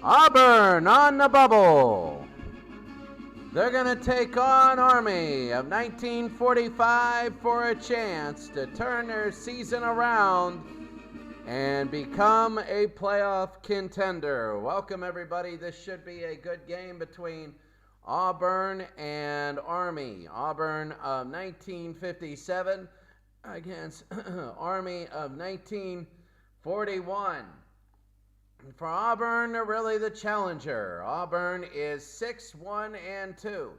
Auburn on the bubble. They're going to take on Army of 1945 for a chance to turn their season around and become a playoff contender. Welcome, everybody. This should be a good game between Auburn and Army. Auburn of 1957 against Army of 1941. For Auburn, they're really the challenger. Auburn is 6-1-2.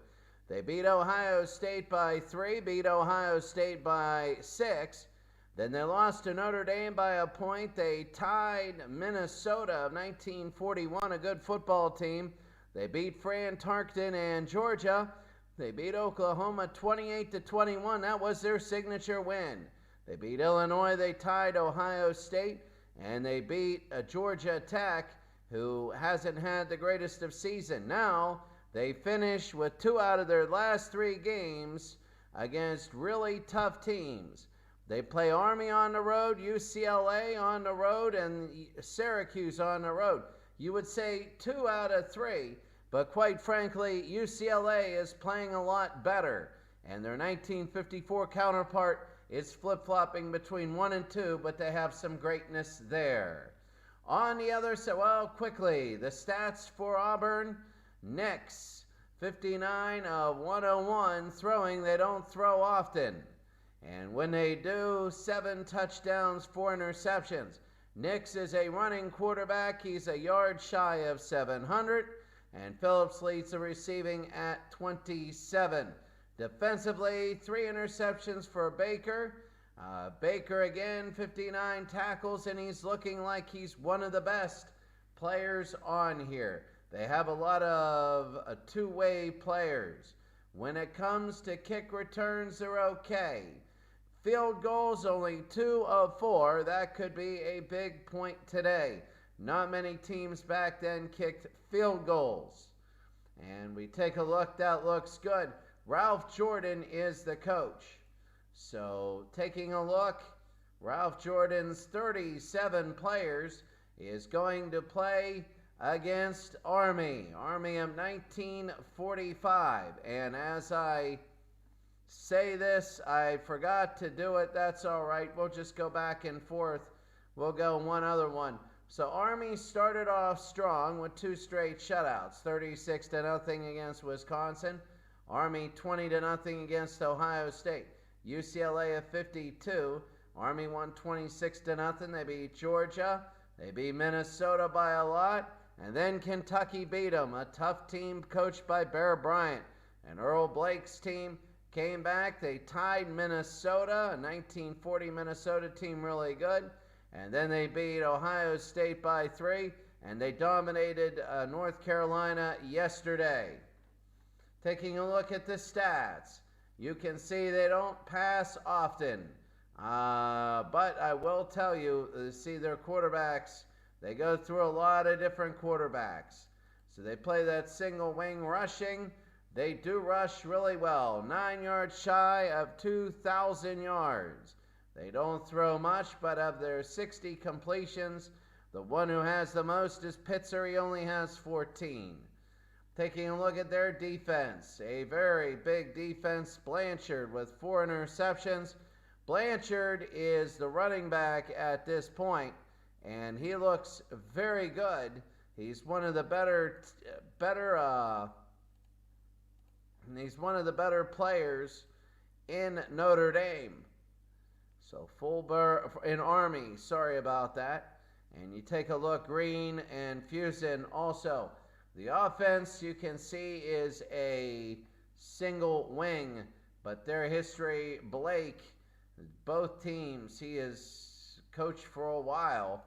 They beat Ohio State by 3, beat Ohio State by 6. Then they lost to Notre Dame by a point. They tied Minnesota of 1941, a good football team. They beat Fran Tarkenton and Georgia. They beat Oklahoma 28-21. That was their signature win. They beat Illinois. They tied Ohio State. And they beat Georgia Tech, who hasn't had the greatest of season. Now, they finish with 2 out of their last 3 games against really tough teams. They play Army on the road, UCLA on the road, and Syracuse on the road. You would say 2 out of 3, but quite frankly, UCLA is playing a lot better. And their 1954 counterpart is flip-flopping between 1 and 2, but they have some greatness there. On the other side, well, quickly, the stats for Auburn. Nix, 59 of 101 throwing. They don't throw often. And when they do, 7 touchdowns, 4 interceptions. Nix is a running quarterback. He's a yard shy of 700. And Phillips leads the receiving at 27. Defensively, 3 interceptions for Baker. Baker again, 59 tackles, and he's looking like he's one of the best players on here. They have a lot of two-way players. When it comes to kick returns, they're okay. Field goals, only 2 of 4. That could be a big point today. Not many teams back then kicked field goals. And we take a look, that looks good. Ralph Jordan is the coach. So taking a look, Ralph Jordan's 37 players is going to play against Army of 1945. And as I say this, I forgot to do it. That's all right. We'll just go back and forth. We'll go one other one. So Army started off strong with 2 straight shutouts, 36-0 against Wisconsin. Army 20-0 against Ohio State. UCLA at 52. Army won 26-0. They beat Georgia. They beat Minnesota by a lot. And then Kentucky beat them, a tough team coached by Bear Bryant. And Earl Blake's team came back. They tied Minnesota, a 1940 Minnesota team really good. And then they beat Ohio State by 3. And they dominated North Carolina yesterday. Taking a look at the stats, you can see they don't pass often. But I will tell you, see their quarterbacks, they go through a lot of different quarterbacks. So they play that single wing rushing. They do rush really well. 9 yards shy of 2,000 yards. They don't throw much, but of their 60 completions, the one who has the most is Pitzer. He only has 14. Taking a look at their defense, a very big defense. Blanchard with 4 interceptions. Blanchard is the running back at this point, and he looks very good. He's one of the better players in Notre Dame. So Fulber in Army, sorry about that. And you take a look, Green and Fusen also. The offense, you can see, is a single wing, but their history, Blake, both teams, he has coached for a while.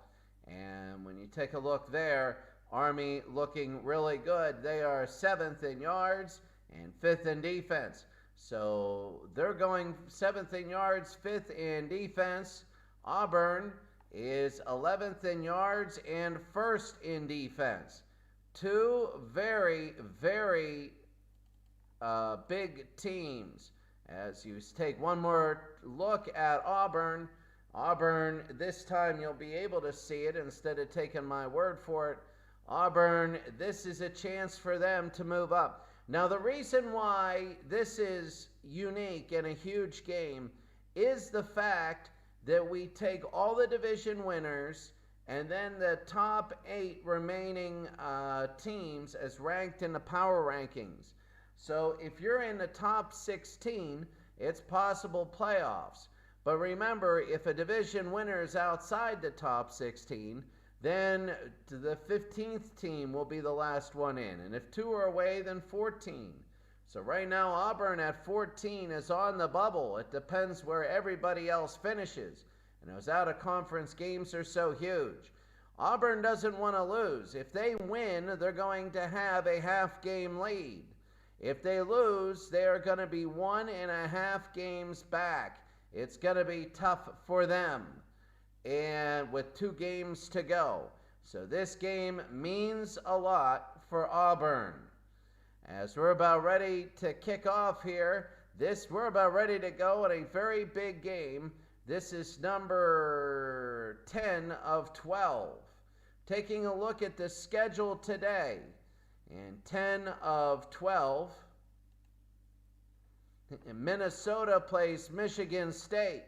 And when you take a look there, Army looking really good. They are 7th in yards and 5th in defense. So they're going 7th in yards, 5th in defense. Auburn is 11th in yards and 1st in defense. 2 very, very big teams. As you take one more look at Auburn, Auburn, this time you'll be able to see it instead of taking my word for it. Auburn, this is a chance for them to move up. Now, the reason why this is unique and a huge game is the fact that we take all the division winners and then the top 8 remaining teams as ranked in the power rankings. So if you're in the top 16, it's possible playoffs. But remember, if a division winner is outside the top 16, then the 15th team will be the last one in. And if 2 are away, then 14. So right now, Auburn at 14 is on the bubble. It depends where everybody else finishes. And those out-of-conference games are so huge. Auburn doesn't want to lose. If they win, they're going to have a half-game lead. If they lose, they are going to be 1.5 games back. It's going to be tough for them, and with 2 games to go. So this game means a lot for Auburn. As we're about ready to kick off here, we're about ready to go at a very big game. This is number 10 of 12. Taking a look at the schedule today, and 10 of 12, Minnesota plays Michigan State,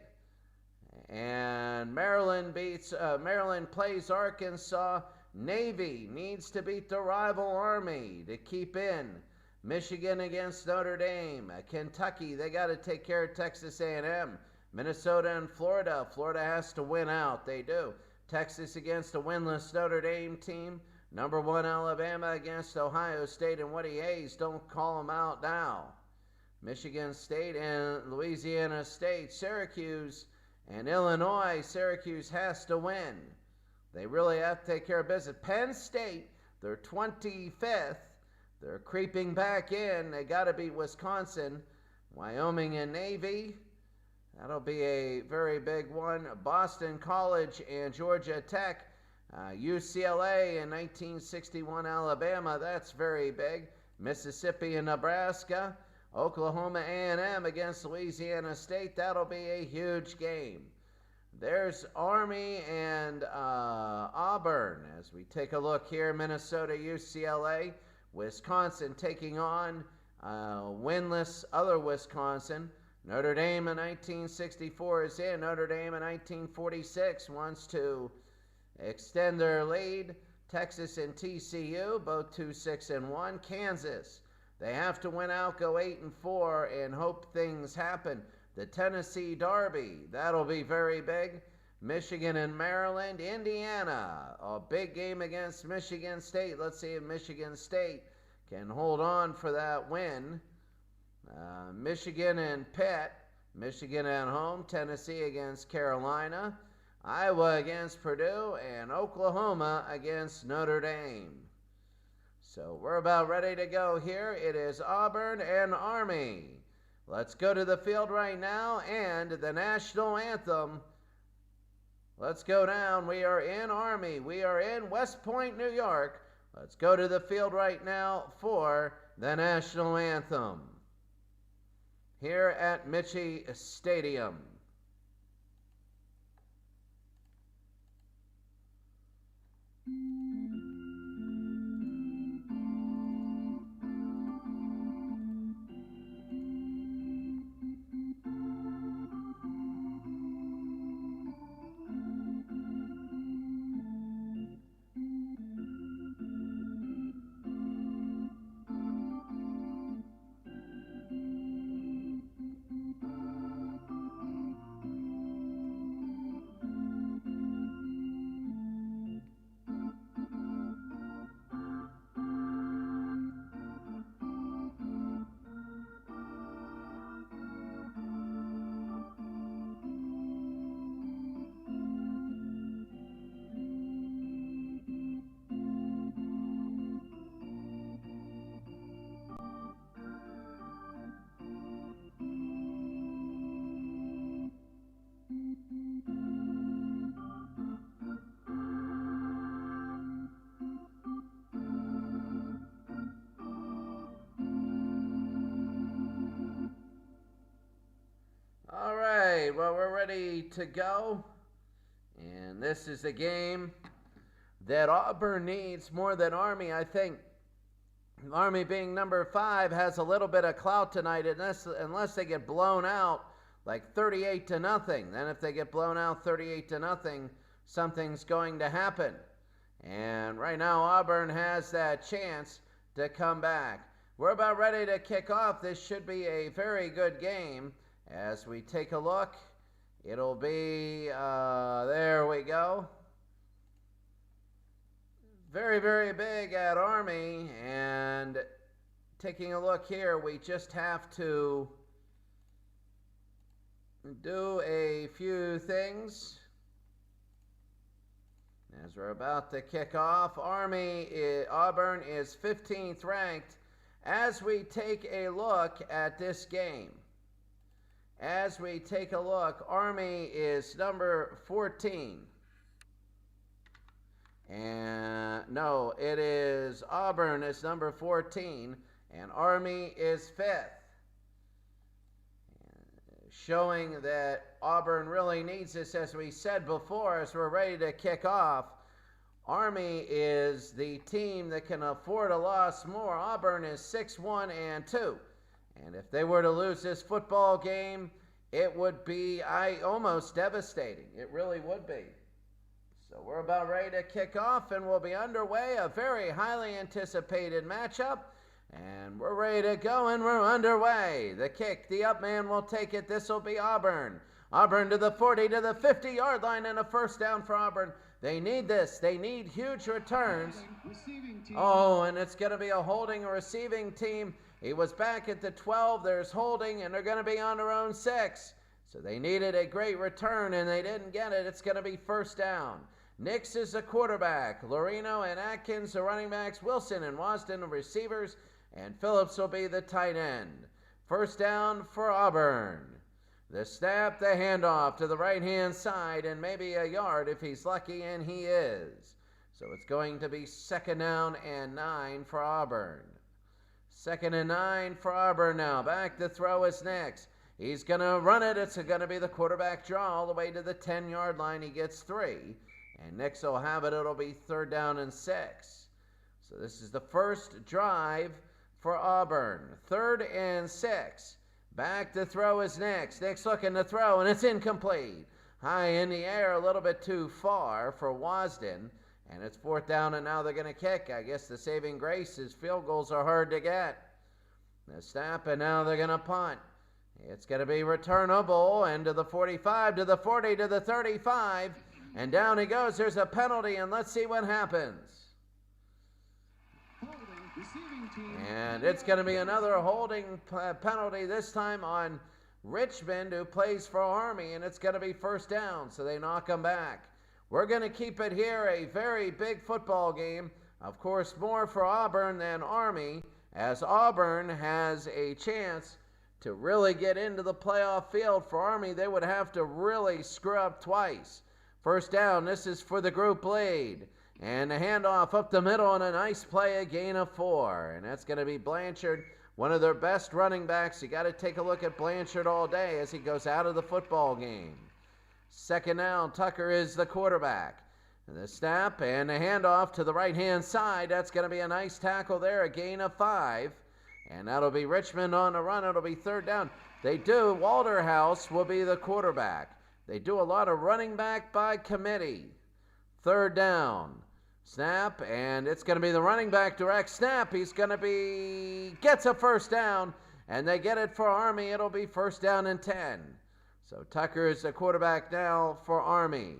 and Maryland plays Arkansas. Navy needs to beat the rival Army to keep in. Michigan against Notre Dame. Kentucky, they got to take care of Texas A&M. Minnesota and Florida. Florida has to win out. They do. Texas against a winless Notre Dame team. Number 1 Alabama against Ohio State and Woody Hayes. Don't call them out now. Michigan State and Louisiana State. Syracuse and Illinois. Syracuse has to win. They really have to take care of business. Penn State, they're 25th. They're creeping back in. They got to beat Wisconsin. Wyoming and Navy. That'll be a very big one. Boston College and Georgia Tech. UCLA in 1961 Alabama. That's very big. Mississippi and Nebraska. Oklahoma A&M against Louisiana State. That'll be a huge game. There's Army and Auburn. As we take a look here, Minnesota, UCLA. Wisconsin taking on winless other Wisconsin. Notre Dame in 1964 is in. Notre Dame in 1946 wants to extend their lead. Texas and TCU, both 2-6-1. Kansas, they have to win out, go 8-4, and hope things happen. The Tennessee Derby, that'll be very big. Michigan and Maryland. Indiana, a big game against Michigan State. Let's see if Michigan State can hold on for that win. Michigan and Pitt. Michigan at home. Tennessee against Carolina. Iowa against Purdue. And Oklahoma against Notre Dame. So we're about ready to go here. It is Auburn and Army. Let's go to the field right now and the national anthem. Let's go down. We are in Army. We are in West Point, New York. Let's go to the field right now for the national anthem here at Michie Stadium. Well, we're ready to go. And this is the game that Auburn needs more than Army. I think Army, being number 5, has a little bit of clout tonight unless they get blown out like 38-0. Then if they get blown out 38-0, something's going to happen. And right now Auburn has that chance to come back. We're about ready to kick off. This should be a very good game. As we take a look, it'll be, there we go. Very, very big at Army. And taking a look here, we just have to do a few things. As we're about to kick off, Auburn is 15th ranked. As we take a look at this game, Army is number 14. And no, it is Auburn is number 14, and Army is 5th. Showing that Auburn really needs this, as we said before, as we're ready to kick off. Army is the team that can afford a loss more. Auburn is 6-1-2. And if they were to lose this football game, it would be almost devastating. It really would be. So we're about ready to kick off, and we'll be underway. A very highly anticipated matchup. And we're ready to go, and we're underway. The kick, the up man will take it. This will be Auburn. Auburn to the 40, to the 50-yard line, and a first down for Auburn. They need this. They need huge returns. Oh, and it's going to be a holding receiving team. He was back at the 12. There's holding, and they're going to be on their own 6. So they needed a great return, and they didn't get it. It's going to be first down. Nix is the quarterback. Lorino and Atkins, the running backs. Wilson and Wasden, the receivers. And Phillips will be the tight end. First down for Auburn. The snap, the handoff to the right-hand side, and maybe a yard if he's lucky, and he is. So it's going to be 2nd down and 9 for Auburn. 2nd and 9 for Auburn now. Back to throw is Nix. He's going to run it. It's going to be the quarterback draw all the way to the 10-yard line. He gets 3. And Nix will have it. It'll be 3rd down and 6. So this is the first drive for Auburn. 3rd and 6. Back to throw is Nix. Nix looking to throw, and it's incomplete. High in the air, a little bit too far for Wasden. And it's 4th down, and now they're going to kick. I guess the saving grace is field goals are hard to get. The snap, and now they're going to punt. It's going to be returnable, and to the 45, to the 40, to the 35. And down he goes. There's a penalty, and let's see what happens. And it's going to be another holding penalty, this time on Richmond, who plays for Army, and it's going to be first down, so they knock him back. We're going to keep it here, a very big football game. Of course, more for Auburn than Army, as Auburn has a chance to really get into the playoff field. For Army, they would have to really screw up twice. First down, this is for the group lead. And a handoff up the middle, and a nice play, a gain of 4. And that's going to be Blanchard, one of their best running backs. You got to take a look at Blanchard all day as he goes out of the football game. 2nd down, Tucker is the quarterback. The snap and a handoff to the right-hand side. That's going to be a nice tackle there, a gain of 5. And that'll be Richmond on the run. It'll be 3rd down. Walterhouse will be the quarterback. They do a lot of running back by committee. 3rd down. Snap, and it's going to be the running back direct snap. He's going to gets a first down, and they get it for Army. It'll be 1st down and 10. So Tucker is the quarterback now for Army.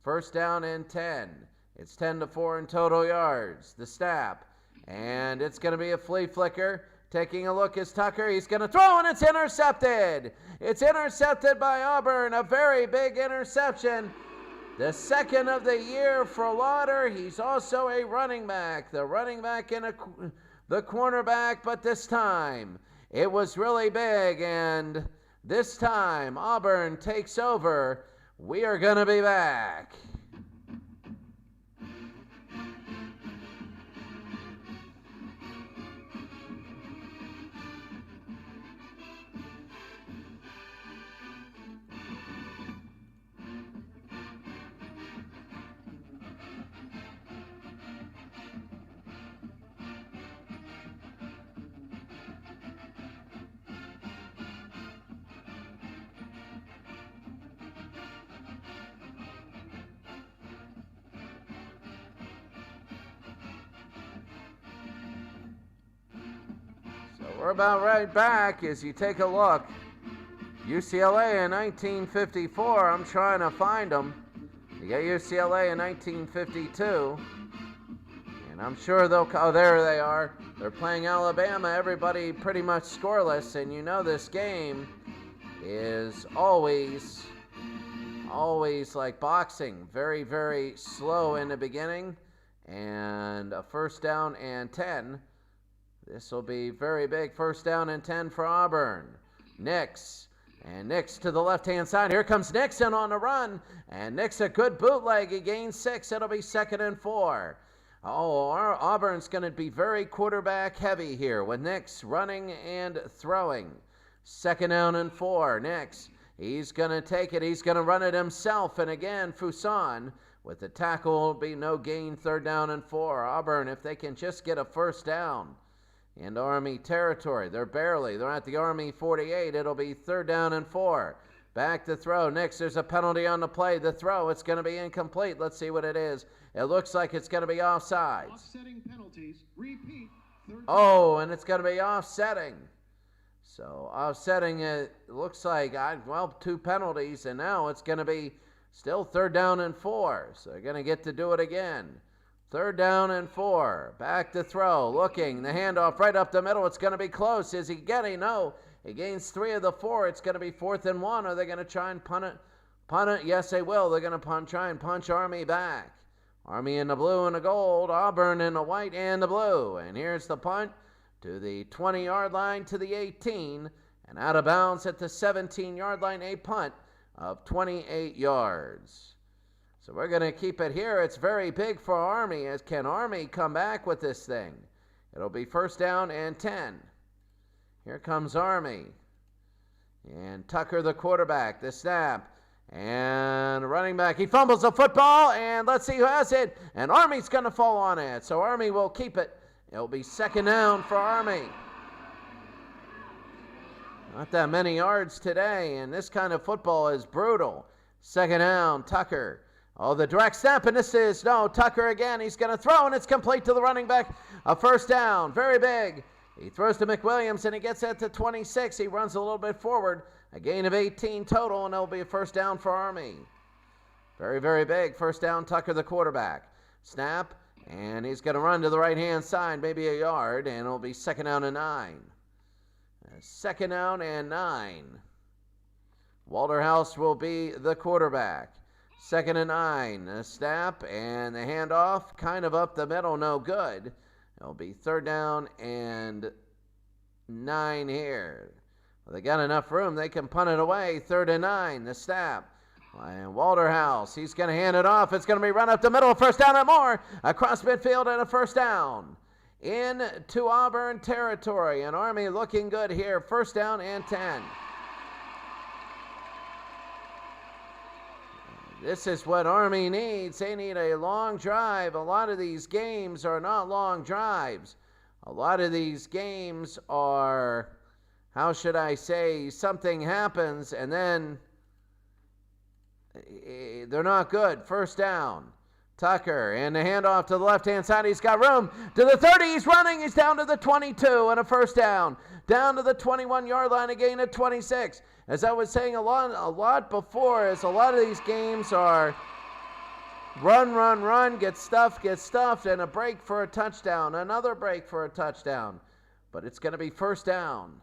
1st down and 10. It's 10-4 in total yards. The snap, and it's going to be a flea flicker. Taking a look is Tucker. He's going to throw, and it's intercepted. It's intercepted by Auburn. A very big interception. The 2nd of the year for Lauder. He's also a running back. The running back and the cornerback, but this time it was really big, and this time Auburn takes over. We are going to be back. We're about right back as you take a look. UCLA in 1954, I'm trying to find them. You got UCLA in 1952. And I'm sure they'll, oh, there they are. They're playing Alabama, everybody pretty much scoreless. And you know this game is always like boxing. Very, very slow in the beginning. And a first down and 10. This will be very big. First down and 10 for Auburn. Nix. And Nix to the left-hand side. Here comes Nixon on the run. And Nix a good bootleg. He gains 6. It'll be 2nd and 4. Oh, Auburn's going to be very quarterback heavy here with Nix running and throwing. 2nd down and 4. Nix. He's going to take it. He's going to run it himself. And again, Fuson with the tackle will be no gain. 3rd down and 4. Auburn, if they can just get a first down in Army territory. They're at the Army 48. It'll be 3rd down and 4. Back to throw. Nix, there's a penalty on the play. The throw, it's going to be incomplete. Let's see what it is. It looks like it's going to be offsides. Offsetting penalties. Repeat. Oh, and it's going to be offsetting. So offsetting, it looks like, 2 penalties, and now it's going to be still 3rd down and 4. So they're going to get to do it again. 3rd down and 4. Back to throw. Looking. The handoff right up the middle. It's going to be close. Is he getting? No. He gains 3 of the 4. It's going to be 4th and 1. Are they going to try and punt it? Punt it? Yes, they will. They're going to try and punch Army back. Army in the blue and the gold. Auburn in the white and the blue. And here's the punt to the 20-yard line to the 18. And out of bounds at the 17-yard line. A punt of 28 yards. So we're going to keep it here. It's very big for Army. Can Army come back with this thing? It'll be 1st down and 10. Here comes Army. And Tucker, the quarterback, the snap. And running back. He fumbles the football, and let's see who has it. And Army's going to fall on it. So Army will keep it. It'll be 2nd down for Army. Not that many yards today, and this kind of football is brutal. 2nd down, Tucker. Oh, the direct snap, and this is, no, Tucker again. He's going to throw, and it's complete to the running back. A 1st down, very big. He throws to McWilliams, and he gets that to 26. He runs a little bit forward. A gain of 18 total, and it'll be a 1st down for Army. Very, very big. 1st down, Tucker, the quarterback. Snap, and he's going to run to the right-hand side, maybe a yard, and it'll be 2nd down and 9. 2nd down and 9. Walter House will be the quarterback. 2nd and 9. A snap and the handoff kind of up the middle, no good. It'll be 3rd down and 9 here. Well, they got enough room. They can punt it away. 3rd and 9. The snap. And Walter House, he's going to hand it off. It's going to be run up the middle. 1st down and more. Across midfield and a 1st down. Into Auburn territory. And Army looking good here. 1st down and 10. This is what Army needs. They need a long drive. A lot of these games are not long drives. A lot of these games are, how should I say, something happens and then they're not good. 1st down. Tucker, and the handoff to the left-hand side. He's got room to the 30. He's running. He's down to the 22 and a 1st down. Down to the 21-yard line, a gain of 26. As I was saying a lot before, is a lot of these games are run, get stuffed, and a break for a touchdown, another break for a touchdown. But it's going to be 1st down.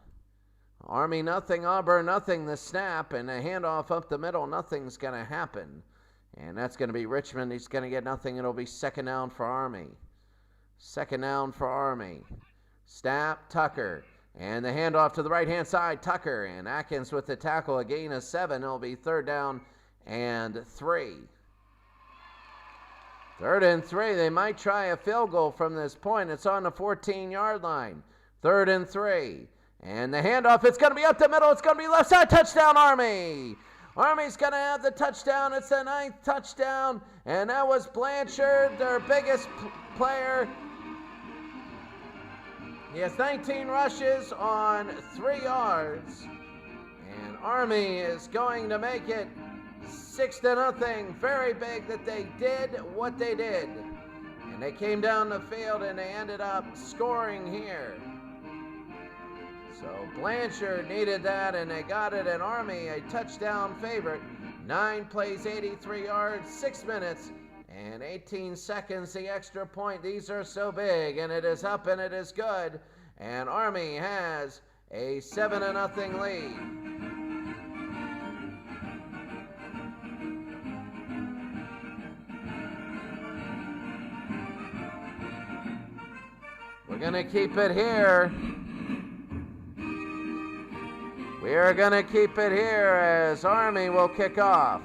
Army nothing, Auburn nothing. The snap and a handoff up the middle, nothing's going to happen. And that's going to be Richmond. He's going to get nothing. It'll be 2nd down for Army. 2nd down for Army. Snap, Tucker. And the handoff to the right-hand side, Tucker. And Atkins with the tackle, a gain of 7. It'll be 3rd down and 3. 3rd and 3. They might try a field goal from this point. It's on the 14-yard line. 3rd and 3. And the handoff, it's going to be up the middle. It's going to be left side. Touchdown, Army. Army's going to have the touchdown. It's the 9th touchdown. And that was Blanchard, their biggest player. He has 19 rushes on 3 yards. And Army is going to make it 6-0. Very big that they did what they did. And they came down the field and they ended up scoring here. So Blanchard needed that, and they got it. And Army, a touchdown favorite. 9 plays, 83 yards, 6 minutes, and 18 seconds, the extra point. These are so big, and it is up, and it is good. And Army has a 7-0 lead. We're going to keep it here. We are going to keep it here as Army will kick off.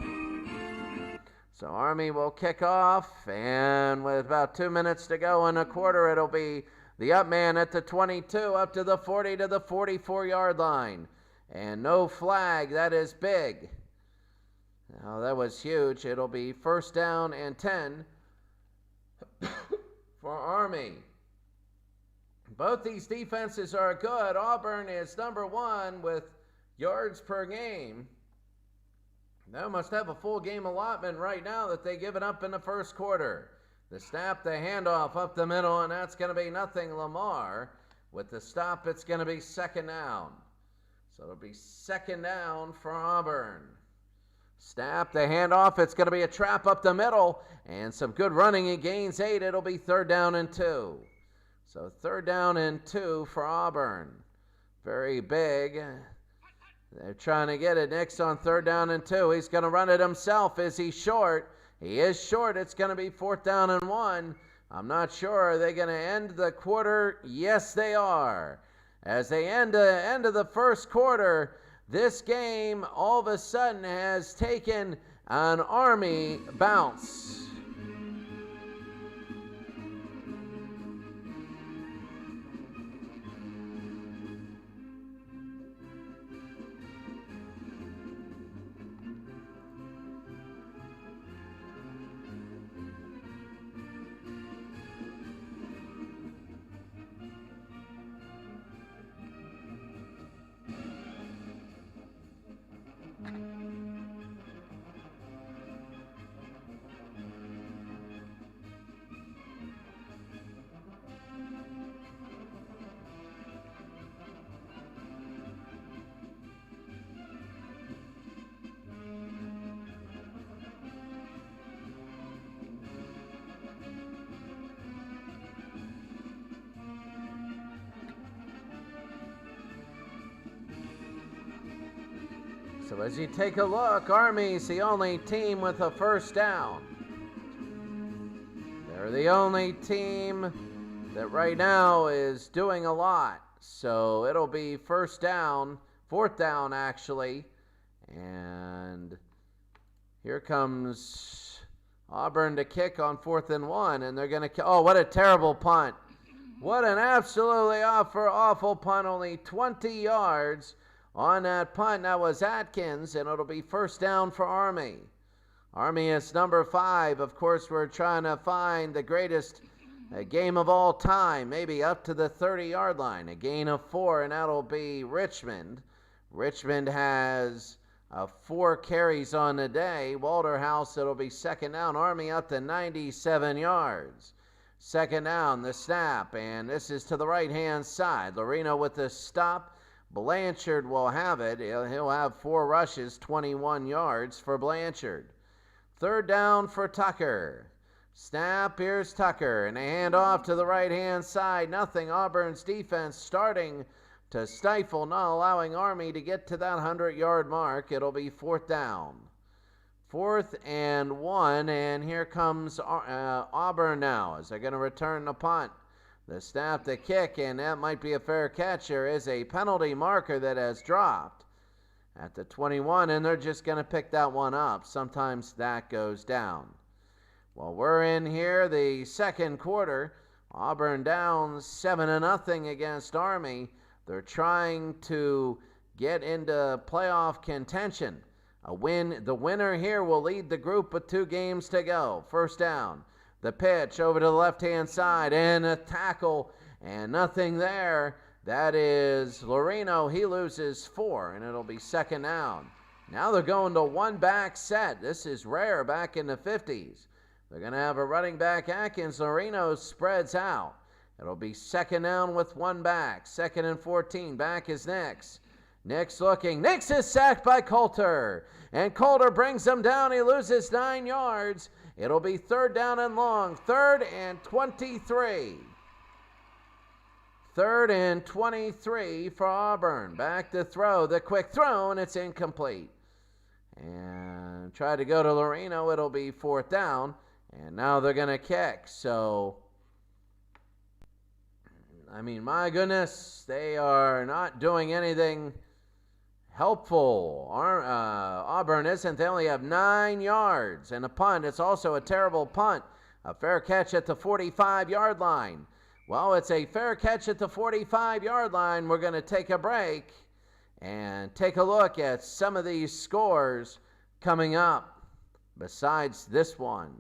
So Army will kick off, and with about 2 minutes to go in a quarter, it'll be the up man at the 22 up to the 40 to the 44-yard line. And no flag. That is big. Now that was huge. It'll be 1st down and 10 for Army. Both these defenses are good. Auburn is number 1 with yards per game. They must have a full game allotment right now that they've given up in the first quarter. The snap, the handoff up the middle, and that's going to be nothing. Lamar. With the stop, it's going to be 2nd down. So it'll be 2nd down for Auburn. Snap, the handoff, it's going to be a trap up the middle, and some good running. He gains 8. It'll be 3rd down and 2. So 3rd down and 2 for Auburn. Very big. They're trying to get it. Next on 3rd down and 2. He's going to run it himself. Is he short? He is short. It's going to be 4th down and 1. I'm not sure. Are they going to end the quarter? Yes, they are. As they end of the first quarter, this game all of a sudden has taken an Army bounce. So as you take a look, Army's the only team with a 1st down. They're the only team that right now is doing a lot. So it'll be 1st down, 4th down actually. And here comes Auburn to kick on 4th and 1. And they're going to, oh, what a terrible punt. What an absolutely awful punt, only 20 yards. On that punt, that was Atkins, and it'll be 1st down for Army. Army is number 5. Of course, we're trying to find the greatest game of all time, maybe up to the 30-yard line. A gain of 4, and that'll be Richmond. Richmond has 4 carries on the day. Walterhouse, it'll be 2nd down. Army up to 97 yards. 2nd down, the snap, and this is to the right-hand side. Lorino with the stop. Blanchard will have it. He'll have 4 rushes, 21 yards for Blanchard. 3rd down for Tucker. Snap, here's Tucker, and a handoff to the right-hand side. Nothing. Auburn's defense starting to stifle, not allowing Army to get to that 100-yard mark. It'll be 4th down. 4th and 1, and here comes Auburn now as they're going to return the punt. The snap, the kick, and that might be a fair catch. There is a penalty marker that has dropped at the 21, and they're just going to pick that one up. Sometimes that goes down. Well, we're in here, the 2nd quarter. Auburn down 7-0 against Army. They're trying to get into playoff contention. The winner here will lead the group with 2 games to go. 1st down. The pitch over to the left-hand side, and a tackle, and nothing there. That is Lorino. He loses 4, and it'll be 2nd down. Now they're going to 1-back set. This is rare back in the 50s. They're going to have a running back, Atkins. Lorino spreads out. It'll be second down with one back. 2nd and 14. Back is Nix. Nix looking. Nix is sacked by Coulter. And Coulter brings him down. He loses 9 yards. It'll be 3rd down and long. 3rd and 23. 3rd and 23 for Auburn. Back to throw. The quick throw, and it's incomplete. And try to go to Lorino. It'll be 4th down. And now they're going to kick. So, I mean, my goodness, they are not doing anything helpful. Auburn isn't. They only have 9 yards. And a punt. It's also a terrible punt. A fair catch at the 45-yard line. Well, it's a fair catch at the 45-yard line. We're going to take a break and take a look at some of these scores coming up besides this one.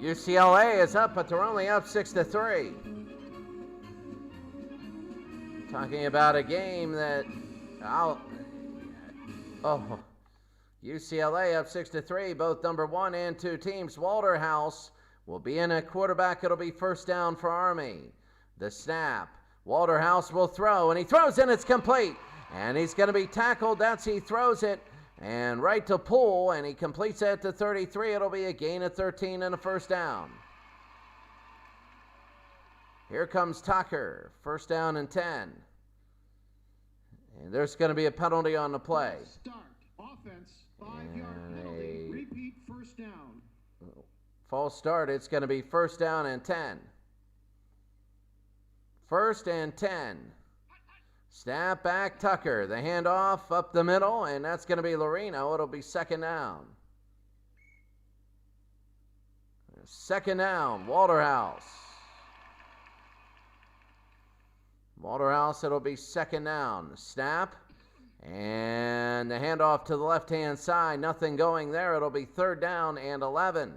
UCLA is up, but they're only up 6-3. Talking about a game that UCLA up 6-3. Both number 1 and 2 teams. Walterhouse will be in at quarterback. It'll be 1st down for Army. The snap. Walterhouse will throw, and he throws, and it's complete. And he's going to be tackled. He throws it. And right to Poole, and he completes it to 33. It'll be a gain of 13 and a 1st down. Here comes Tucker. 1st down and 10. And there's going to be a penalty on the play. Start. Offense. 5-yard penalty. Repeat 1st down. False start. It's going to be 1st down and 10. 1st and 10. Snap back, Tucker. The handoff up the middle, and that's going to be Lorino. It'll be 2nd down. 2nd down, Walterhouse. Walterhouse, it'll be 2nd down. Snap, and the handoff to the left-hand side. Nothing going there. It'll be 3rd down and 11.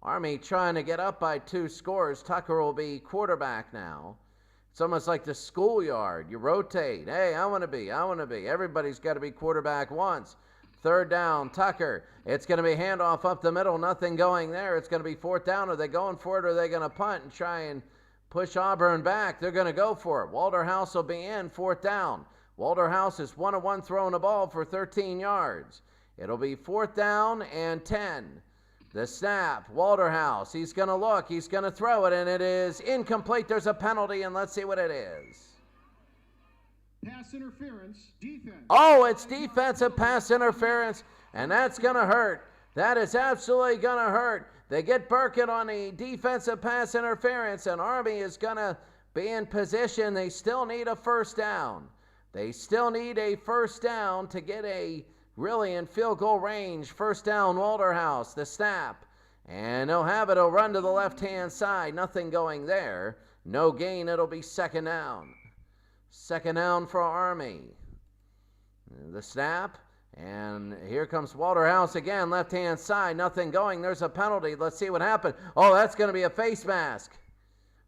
Army trying to get up by 2 scores. Tucker will be quarterback now. It's almost like the schoolyard. You rotate. Hey, I want to be. Everybody's got to be quarterback once. 3rd down, Tucker. It's going to be handoff up the middle. Nothing going there. It's going to be 4th down. Are they going for it, or are they going to punt and try and push Auburn back? They're going to go for it. Walterhouse will be in. 4th down. Walterhouse is 1 of 1 throwing the ball for 13 yards. It'll be 4th down and 10. The snap, Walterhouse, he's going to look, he's going to throw it, and it is incomplete. There's a penalty, and let's see what it is. Pass interference, defense. Oh, it's defensive pass interference, and that's going to hurt. That is absolutely going to hurt. They get Burkett on the defensive pass interference, and Army is going to be in position. They still need a 1st down. They still need a 1st down to get a really in field goal range. 1st down, Walterhouse. The snap. And they'll have it. He'll run to the left-hand side. Nothing going there. No gain. It'll be 2nd down. 2nd down for Army. The snap. And here comes Walterhouse again. Left-hand side. Nothing going. There's a penalty. Let's see what happened. Oh, that's going to be a face mask.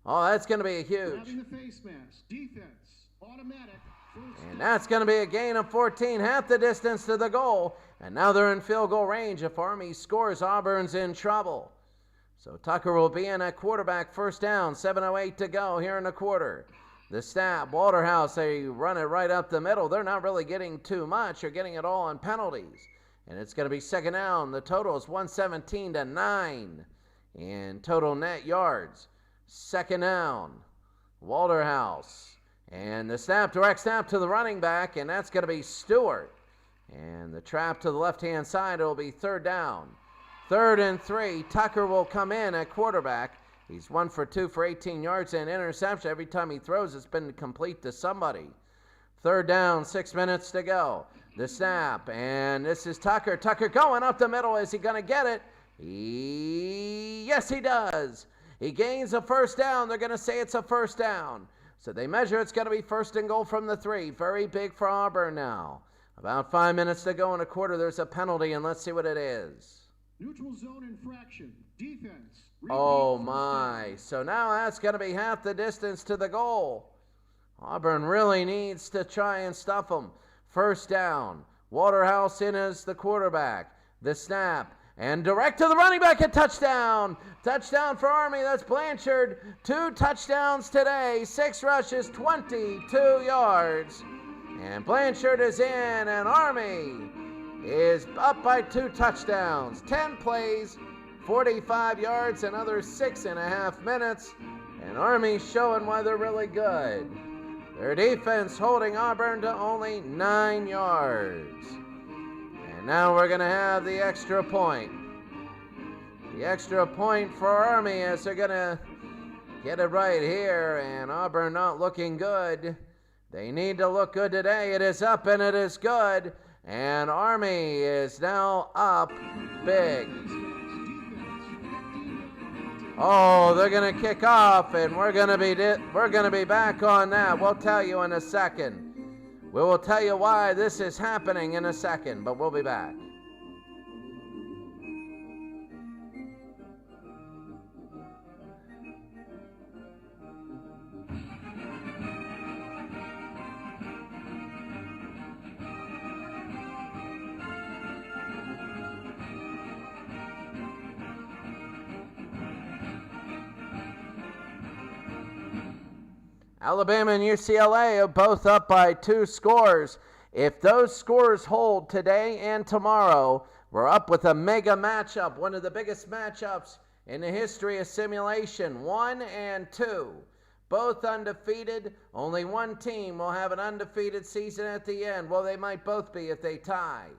Oh, that's going to be a huge. Having the face mask. Defense. Automatic. And that's going to be a gain of 14, half the distance to the goal. And now they're in field goal range. If Army scores, Auburn's in trouble. So Tucker will be in at quarterback. 1st down, 7:08 to go here in the quarter. The snap, Walterhouse, they run it right up the middle. They're not really getting too much. They're getting it all on penalties. And it's going to be 2nd down. The total is 117-9 in total net yards. 2nd down. Walterhouse. And the snap, direct snap to the running back, and that's going to be Stewart. And the trap to the left-hand side, it'll be third down. 3rd and 3. Tucker will come in at quarterback. He's 1 for 2 for 18 yards and interception. Every time he throws, it's been complete to somebody. 3rd down, 6 minutes to go. The snap, and this is Tucker. Tucker going up the middle. Is he going to get it? Yes, he does. He gains a first down. They're going to say it's a first down. So they measure it's going to be 1st and goal from the 3. Very big for Auburn now. About 5 minutes to go in a quarter. There's a penalty, and let's see what it is. Neutral zone infraction. Defense. Oh, my. So now that's going to be half the distance to the goal. Auburn really needs to try and stuff them. First down. Waterhouse in as the quarterback. The snap. And direct to the running back, a touchdown. Touchdown for Army. That's Blanchard. 2 touchdowns today. 6 rushes, 22 yards. And Blanchard is in, and Army is up by 2 touchdowns. 10 plays, 45 yards, another 6.5 minutes. And Army showing why they're really good. Their defense holding Auburn to only 9 yards. And now we're going to have the extra point. The extra point for Army as they're going to get it right here. And Auburn not looking good. They need to look good today. It is up and it is good. And Army is now up big. Oh, they're going to kick off, and we're going to be back on that. We'll tell you in a second. We will tell you why this is happening in a second, but we'll be back. Alabama and UCLA are both up by 2 scores. If those scores hold today and tomorrow, we're up with a mega matchup, one of the biggest matchups in the history of simulation. 1 and 2, both undefeated. Only one team will have an undefeated season at the end. Well, they might both be if they tie,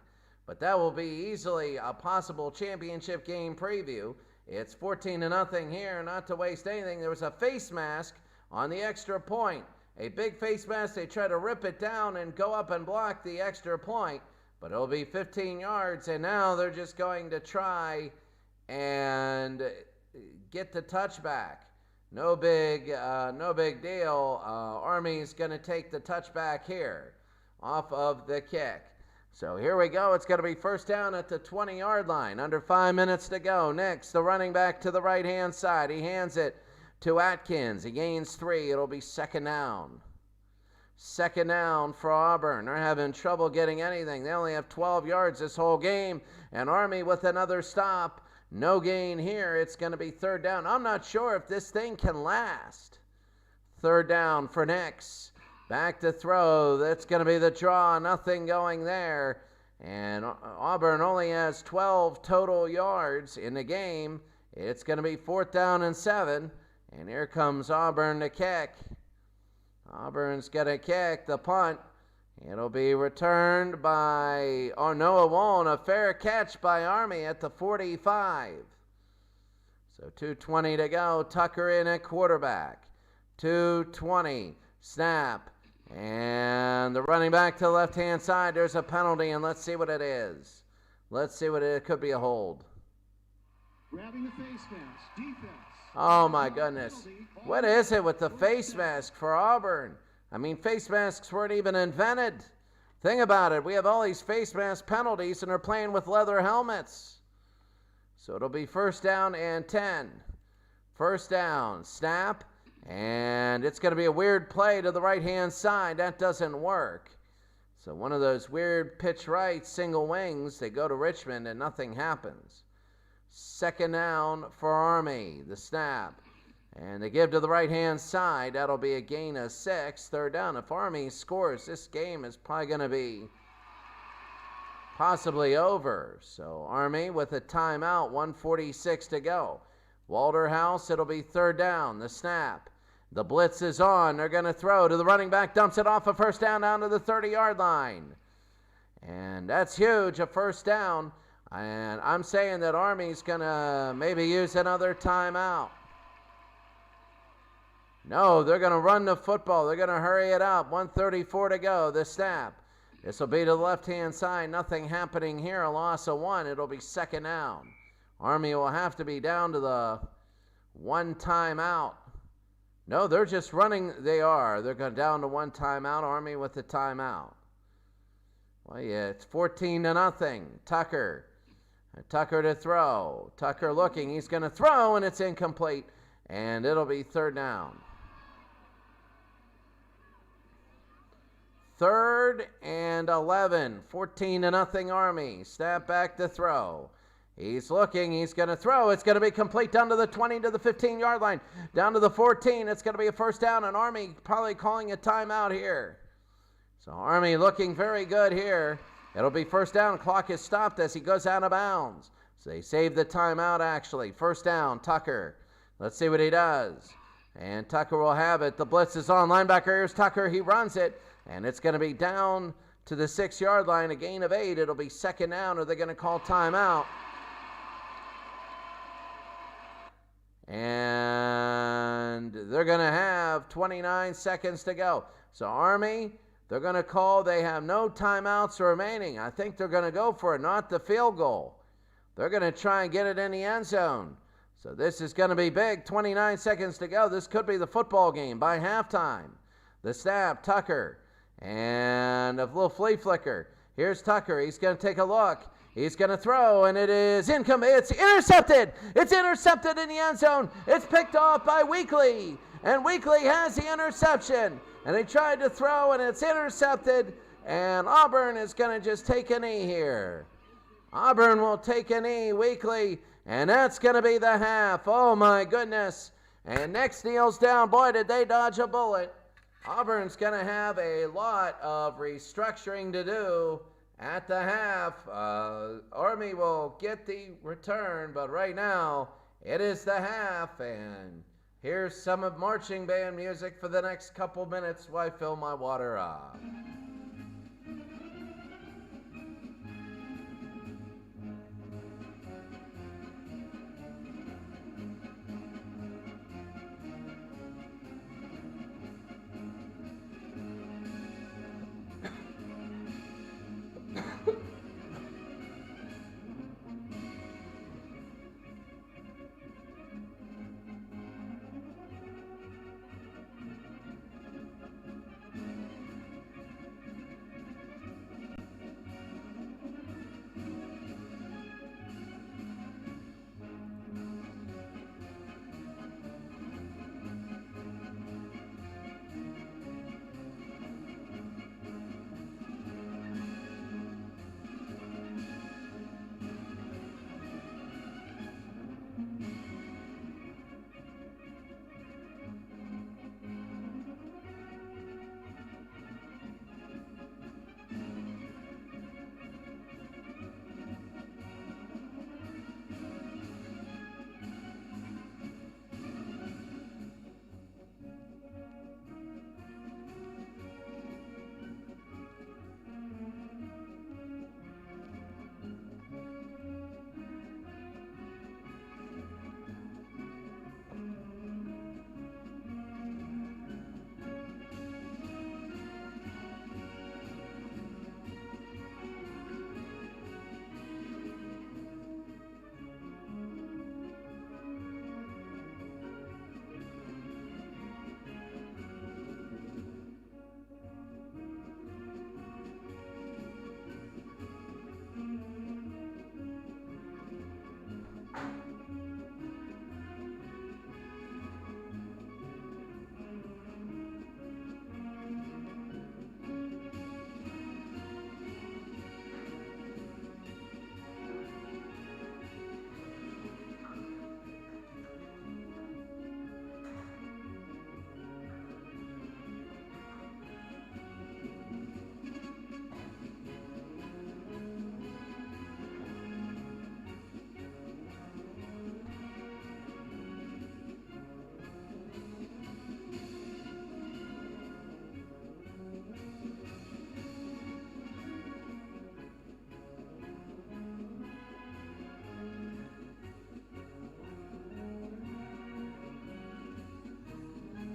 but that will be easily a possible championship game preview. It's 14-0 here, not to waste anything. There was a face mask on the extra point. A big face mask. They try to rip it down and go up and block the extra point, but it'll be 15 yards, and now they're just going to try and get the touchback. No big deal. Army's going to take the touchback here off of the kick. So here we go. It's going to be first down at the 20-yard line. Under 5 minutes to go. Next, the running back to the right-hand side. He hands it to Atkins. He gains 3. It'll be second down. Second down for Auburn. They're having trouble getting anything. They only have 12 yards this whole game. And Army with another stop. No gain here. It's going to be third down. I'm not sure if this thing can last. Third down for Nix. Back to throw. That's going to be the draw. Nothing going there. And Auburn only has 12 total yards in the game. It's going to be 4th down and 7. And here comes Auburn to kick. Auburn's going to kick the punt. It'll be returned by, oh no, it won't. A fair catch by Army at the 45. So 2:20 to go. Tucker in at quarterback. 2:20. Snap. And the running back to the left-hand side. There's a penalty, and let's see what it is. Let's see what it could be a hold. Grabbing the face mask. Defense. Oh my goodness. What is it with the face mask for Auburn? I mean, face masks weren't even invented. Think about it. We have all these face mask penalties and they're playing with leather helmets. So it'll be first down and 10. First down, snap, and it's going to be a weird play to the right-hand side. That doesn't work. So one of those weird pitch right single wings, they go to Richmond and nothing happens. Second down for Army, the snap. And they give to the right-hand side. That'll be a gain of 6. Third down. If Army scores, this game is probably going to be possibly over. So Army with a timeout, 1:46 to go. Walterhouse, it'll be third down. The snap. The blitz is on. They're going to throw to the running back. Dumps it off a first down down to the 30-yard line. And that's huge, a first down. And I'm saying that Army's going to maybe use another timeout. No, they're going to run the football. They're going to hurry it up. 1:34 to go. The snap. This will be to the left-hand side. Nothing happening here. A loss of 1. It'll be second down. Army will have to be down to the 1 timeout. No, they're just running. They are. They're going down to 1 timeout. Army with the timeout. Well, yeah, it's 14-0. Tucker. Tucker to throw. Tucker looking. He's going to throw, and it's incomplete. And it'll be third down. 3rd and 11. 14-0 Army. Snap back to throw. He's looking. He's going to throw. It's going to be complete down to the 20 to the 15-yard line. Down to the 14. It's going to be a first down. And Army probably calling a timeout here. So Army looking very good here. It'll be first down. Clock is stopped as he goes out of bounds. So they save the timeout actually. First down, Tucker. Let's see what he does. And Tucker will have it. The blitz is on. Linebacker, here's Tucker. He runs it. And it's going to be down to the 6-yard line. A gain of 8. It'll be second down, or they're going to call timeout. And they're going to have 29 seconds to go. So Army, they're going to call. They have no timeouts remaining. I think they're going to go for it, not the field goal. They're going to try and get it in the end zone. So this is going to be big. 29 seconds to go. This could be the football game by halftime. The snap, Tucker. And a little flea flicker. Here's Tucker. He's going to take a look. He's going to throw, and it is incomplete. It's intercepted. It's intercepted in the end zone. It's picked off by Weekly. And Weekly has the interception. And he tried to throw, and it's intercepted. And Auburn is going to just take a knee here. Auburn will take a knee, Weekly. And that's going to be the half. Oh, my goodness. And next kneels down. Boy, did they dodge a bullet. Auburn's going to have a lot of restructuring to do at the half. Army will get the return, but right now it is the half. And here's some of marching band music for the next couple minutes while I fill my water up.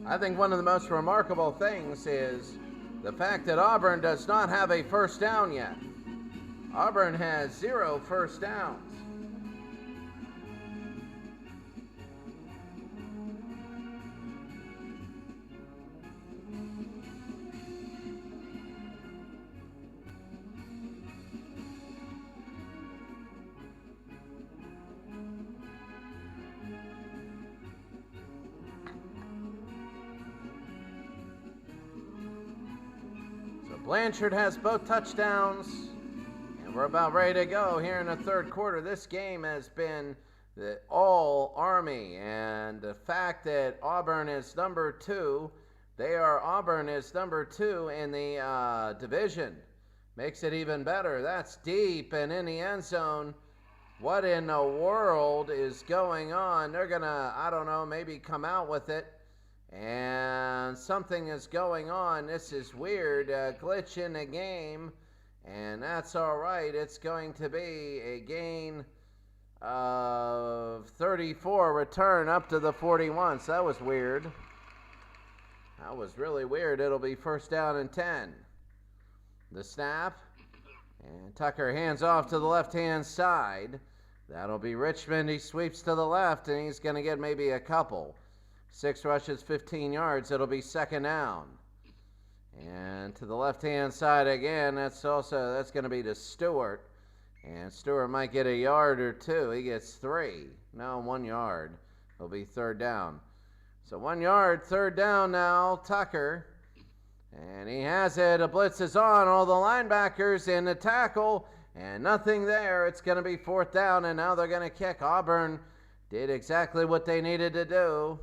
I think one of the most remarkable things is the fact that Auburn does not have a first down yet. Auburn has 0 first downs. Blanchard has both touchdowns, and we're about ready to go here in the third quarter. This game has been all Army, and the fact that Auburn is number 2, Auburn is number 2 in the division, makes it even better. That's deep and in the end zone. What in the world is going on? They're gonna, I don't know, maybe come out with it. And something is going on. This is weird. Glitch in the game. And that's all right. It's going to be a gain of 34, return up to the 41. So that was weird. That was really weird. It'll be first down and 10. The snap. And Tucker hands off to the left-hand side. That'll be Richmond. He sweeps to the left, and he's going to get maybe a couple. 6 rushes, 15 yards. It'll be second down. And to the left-hand side again, that's going to be to Stewart. And Stewart might get a yard or 2. He gets 3. No, 1 yard. It'll be third down. So 1 yard, third down now, Tucker. And he has it. A blitz is on. All the linebackers in the tackle. And nothing there. It's going to be fourth down, and now they're going to kick. Auburn did exactly what they needed to do.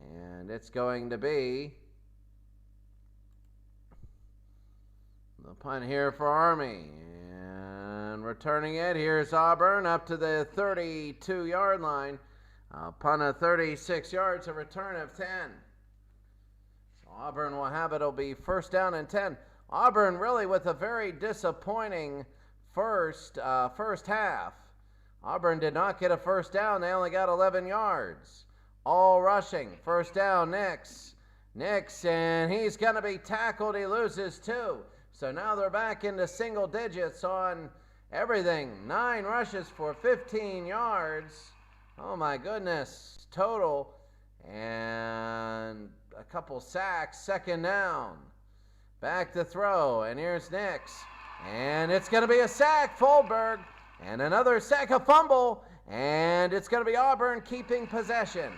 And it's going to be the punt here for Army. And returning it, here's Auburn up to the 32-yard line. Punt of 36 yards, a return of 10. So Auburn will have it. It'll be first down and 10. Auburn really with a very disappointing first half. Auburn did not get a first down. They only got 11 yards. All rushing. First down, Nix, and he's going to be tackled. He loses 2. So now they're back into single digits on everything. 9 rushes for 15 yards. Oh, my goodness. Total. And a couple sacks. Second down. Back to throw. And here's Nix. And it's going to be a sack. Fulberg. And another sack, a fumble. And it's going to be Auburn keeping possession.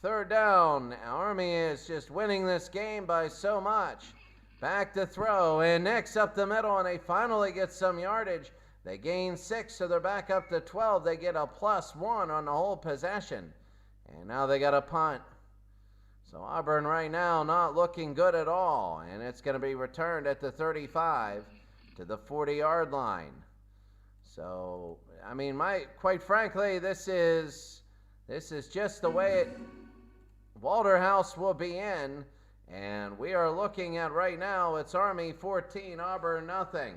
Third down. Army is just winning this game by so much. Back to throw, and Nix up the middle, and they finally get some yardage. They gain 6, so they're back up to 12. They get a +1 on the whole possession. And now they got a punt. So Auburn right now not looking good at all. And it's going to be returned at the 35 to the 40-yard line. So, I mean, quite frankly, this is just the way Walter House will be in. And we are looking at right now, it's Army 14, Auburn nothing.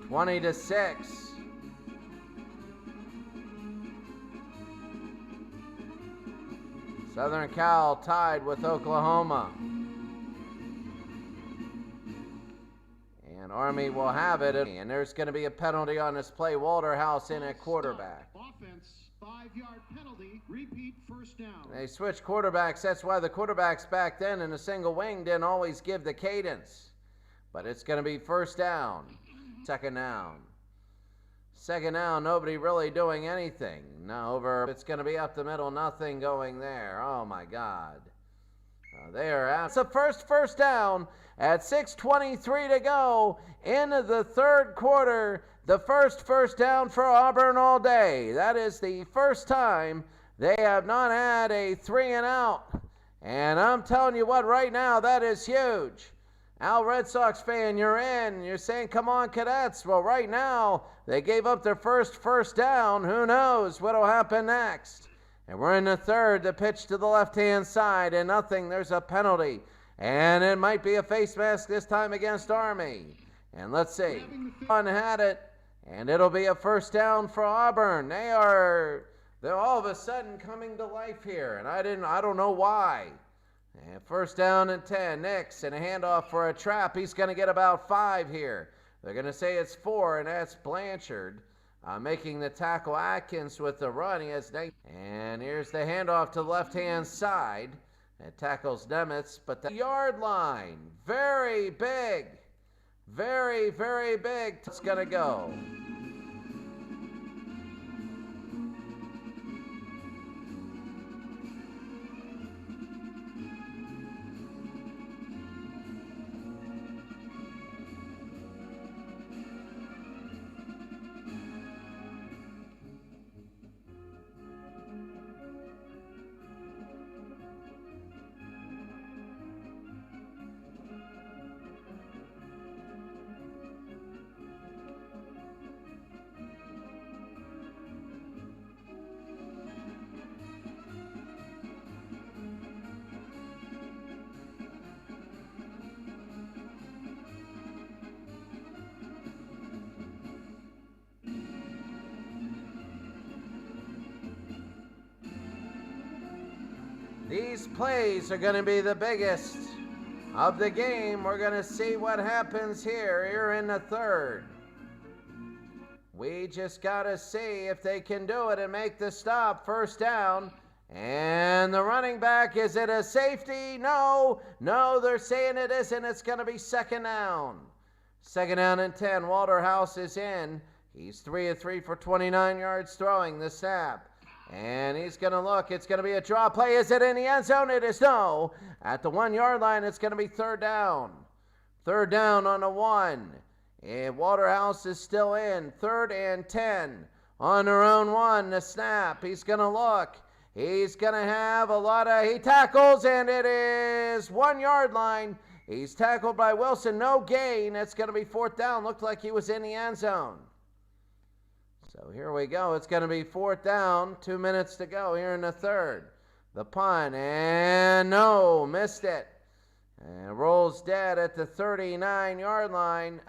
Twenty to 6. Southern Cal tied with Oklahoma. And Army will have it. And there's going to be a penalty on this play. Walter House in at quarterback. Offense, 5-yard penalty. Repeat first down. They switched quarterbacks. That's why the quarterbacks back then in a single wing didn't always give the cadence. But it's going to be first down. Second down. Second down, nobody really doing anything. No, it's going to be up the middle, nothing going there. Oh, my God. They are out. It's the first down at 6:23 to go into the third quarter. The first down for Auburn all day. That is the first time they have not had a 3-and-out. And I'm telling you what, right now, that is huge. Al, Red Sox fan, you're in. You're saying, come on, Cadets. Well, right now, they gave up their first down. Who knows what'll happen next? And we're in the third. The pitch to the left-hand side, and nothing. There's a penalty. And it might be a face mask this time against Army. And let's see. One had it, and it'll be a first down for Auburn. They're all of a sudden coming to life here, and I don't know why. And first down and 10. Nix, and a handoff for a trap. He's going to get about 5 here. They're going to say it's 4, and that's Blanchard making the tackle. Atkins with the run. He has 9. And here's the handoff to the left-hand side. It tackles Nemitz, but the yard line, very big. Very, very big. It's going to go. These plays are going to be the biggest of the game. We're going to see what happens here in the third. We just got to see if they can do it and make the stop. First down. And the running back, is it a safety? No, they're saying it isn't. It's going to be second down. Second down and 10. Walter House is in. He's 3 of 3 for 29 yards throwing the snap. And he's going to look. It's going to be a draw play. Is it in the end zone? It is no. At the 1 yard line, it's going to be third down. Third down on the 1. And Waterhouse is still in. 3rd and 10. On their own 1. The snap. He's going to look. He's going to have a lot of. He tackles, and it is 1 yard line. He's tackled by Wilson. No gain. It's going to be fourth down. Looked like he was in the end zone. So here we go. It's going to be fourth down. 2 minutes to go here in the third. The punt, and no, missed it. And rolls dead at the 39-yard line.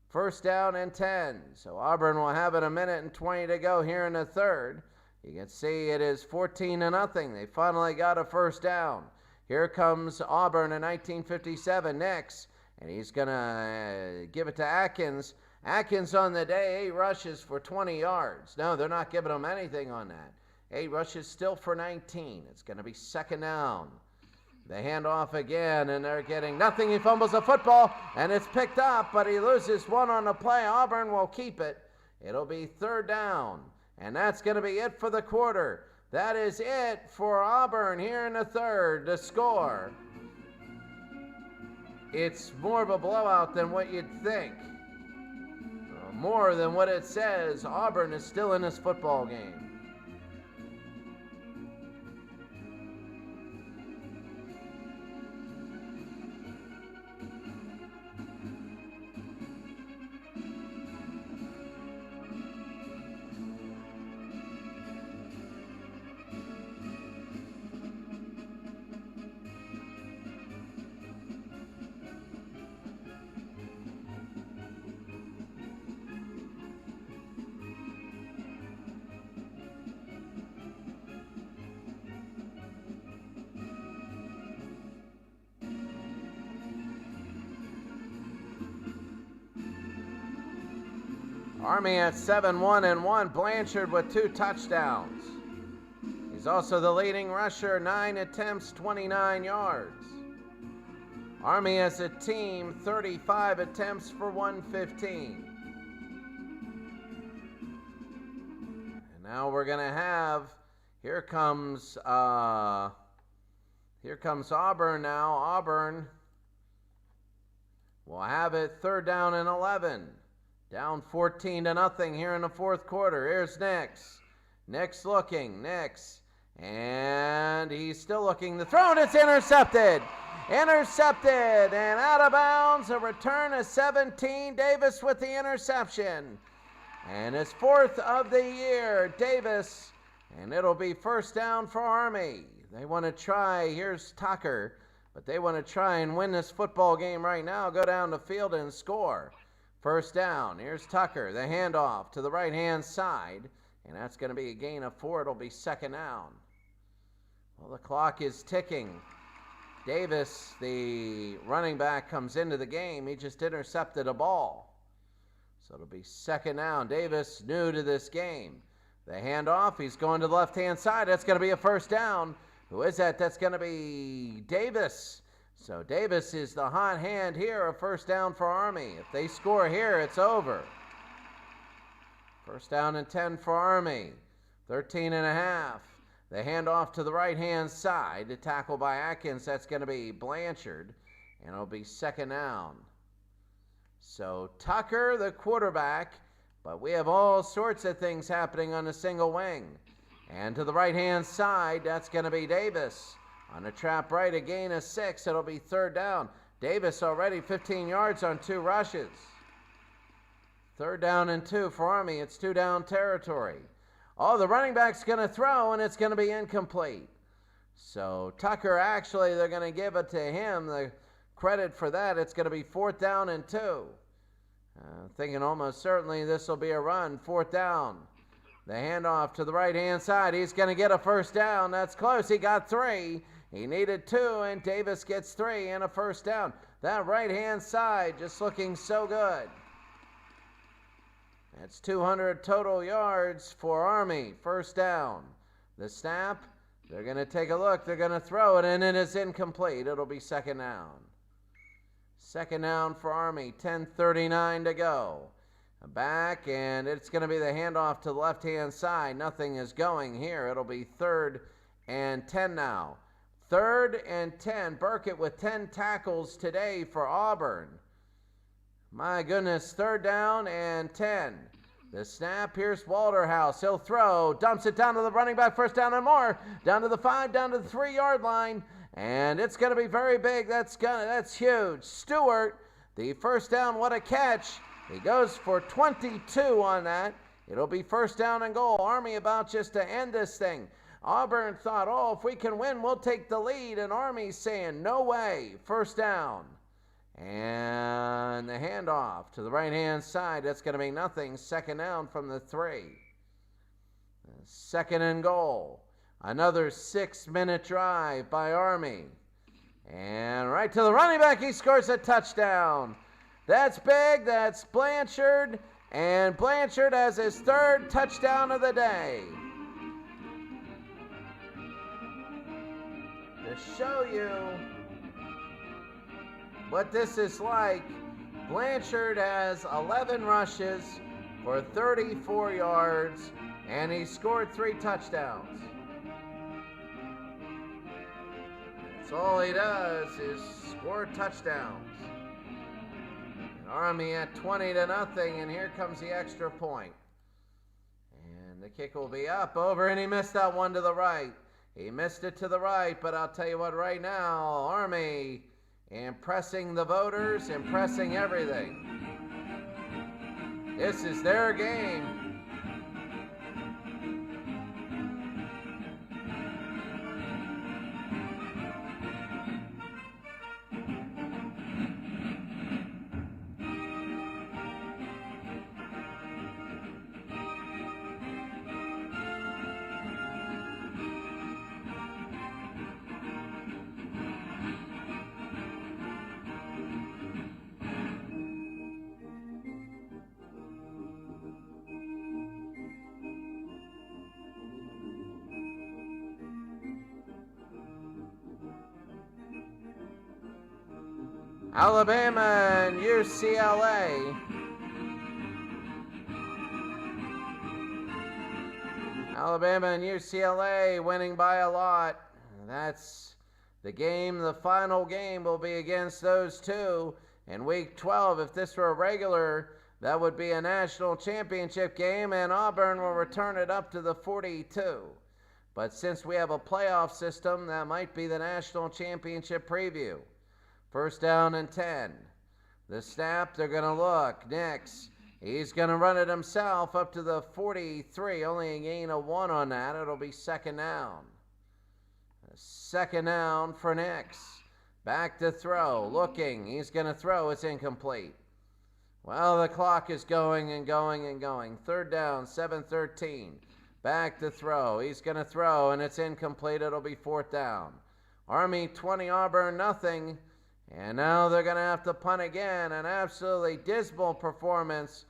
First down and 10. So Auburn will have it 1:20 to go here in the third. You can see it is 14-0. They finally got a first down. Here comes Auburn in 1957 next. And he's going to give it to Atkins. Atkins on the day, 8 rushes for 20 yards. No, they're not giving him anything on that. 8 rushes still for 19. It's going to be second down. They hand off again, and they're getting nothing. He fumbles the football, and it's picked up, but he loses 1 on the play. Auburn will keep it. It'll be third down, and that's going to be it for the quarter. That is it for Auburn here in the third. The score, it's more of a blowout than what you'd think. More than what it says. Auburn is still in this football game. Army at 7-1-1. Blanchard with 2 touchdowns. He's also the leading rusher, 9 attempts, 29 yards. Army as a team, 35 attempts for 115. And now we're going to have, here comes Auburn now. Auburn will have it third down and 11. Down 14-0 here in the fourth quarter. Here's Nix. Nix looking. Nix. And he's still looking. The throw, and it's intercepted. Intercepted and out of bounds. A return of 17. Davis with the interception. And his 4th of the year, Davis. And it'll be first down for Army. They want to try. Here's Tucker. But they want to try and win this football game right now. Go down the field and score. First down. Here's Tucker. The handoff to the right-hand side. And that's going to be a gain of 4. It'll be second down. Well, the clock is ticking. Davis, the running back, comes into the game. He just intercepted a ball. So it'll be second down. Davis, new to this game. The handoff. He's going to the left-hand side. That's going to be a first down. Who is that? That's going to be Davis. So Davis is the hot hand here. A first down for Army. If they score here, it's over. First down and 10 for Army. 13.5. The handoff to the right-hand side. The tackle by Atkins. That's going to be Blanchard. And it'll be second down. So Tucker, the quarterback. But we have all sorts of things happening on the single wing. And to the right-hand side, that's going to be Davis. On a trap right, a gain of 6. It'll be third down. Davis already 15 yards on 2 rushes. Third down and 2 for Army. It's 2-down territory. Oh, the running back's going to throw, and it's going to be incomplete. So Tucker, actually, they're going to give it to him. The credit for that, it's going to be 4th down and 2. Thinking almost certainly this will be a run. 4th down. The handoff to the right-hand side. He's going to get a first down. That's close. He got 3. He needed 2, and Davis gets 3 and a first down. That right-hand side just looking so good. That's 200 total yards for Army. First down. The snap. They're going to take a look. They're going to throw it, and it is incomplete. It'll be second down. Second down for Army. 10:39 to go. Back, and it's going to be the handoff to the left-hand side. Nothing is going here. It'll be 3rd and 10 now. 3rd and 10. Burkett with 10 tackles today for Auburn. My goodness, 3rd down and 10. The snap, here's Walterhouse. He'll throw, dumps it down to the running back. First down and more. Down to the 5, down to the 3-yard line. And it's going to be very big. That's huge. Stewart, the first down, what a catch. He goes for 22 on that. It'll be first down and goal. Army about just to end this thing. Auburn thought, oh, if we can win, we'll take the lead. And Army's saying, no way. First down. And the handoff to the right-hand side. That's going to be nothing. Second down from the 3. Second and goal. Another 6-minute drive by Army. And right to the running back. He scores a touchdown. That's big. That's Blanchard. And Blanchard has his 3rd touchdown of the day. To show you what this is like, Blanchard has 11 rushes for 34 yards, and he scored 3 touchdowns. That's all he does is score touchdowns. Army at 20-0, and here comes the extra point. And the kick will be up, over, and he missed that one to the right. He missed it to the right, but I'll tell you what, right now, Army impressing the voters, impressing everything. This is their game. Alabama and UCLA. Alabama and UCLA winning by a lot. That's the game. The final game will be against those two in Week 12. If this were a regular, that would be a national championship game, and Auburn will return it up to the 42. But since we have a playoff system, that might be the national championship preview. First down and 10. The snap, they're going to look. Nix, he's going to run it himself up to the 43. Only a gain of 1 on that. It'll be second down. Second down for Nix. Back to throw. Looking. He's going to throw. It's incomplete. Well, the clock is going and going and going. Third down, 7-13. Back to throw. He's going to throw, and it's incomplete. It'll be fourth down. Army 20, Auburn nothing. And now they're going to have to punt again. An absolutely dismal performance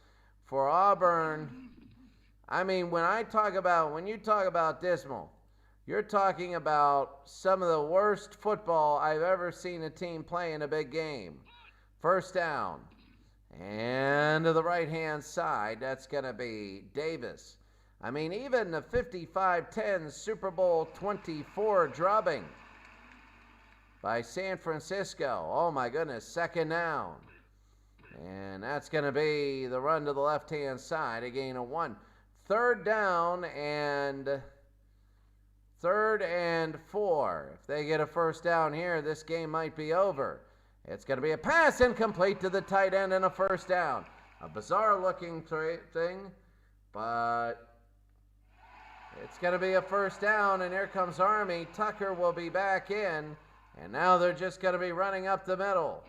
for Auburn. I mean, when you talk about dismal, you're talking about some of the worst football I've ever seen a team play in a big game. First down. And to the right-hand side, that's going to be Davis. I mean, even the 55-10 Super Bowl 24 drubbing by San Francisco. Oh, my goodness, second down. And that's going to be the run to the left-hand side, a gain of 1. Third down and 4. If they get a first down here, this game might be over. It's going to be a pass incomplete to the tight end and a first down. A bizarre-looking thing, but it's going to be a first down, and here comes Army. Tucker will be back in, and now they're just going to be running up the middle.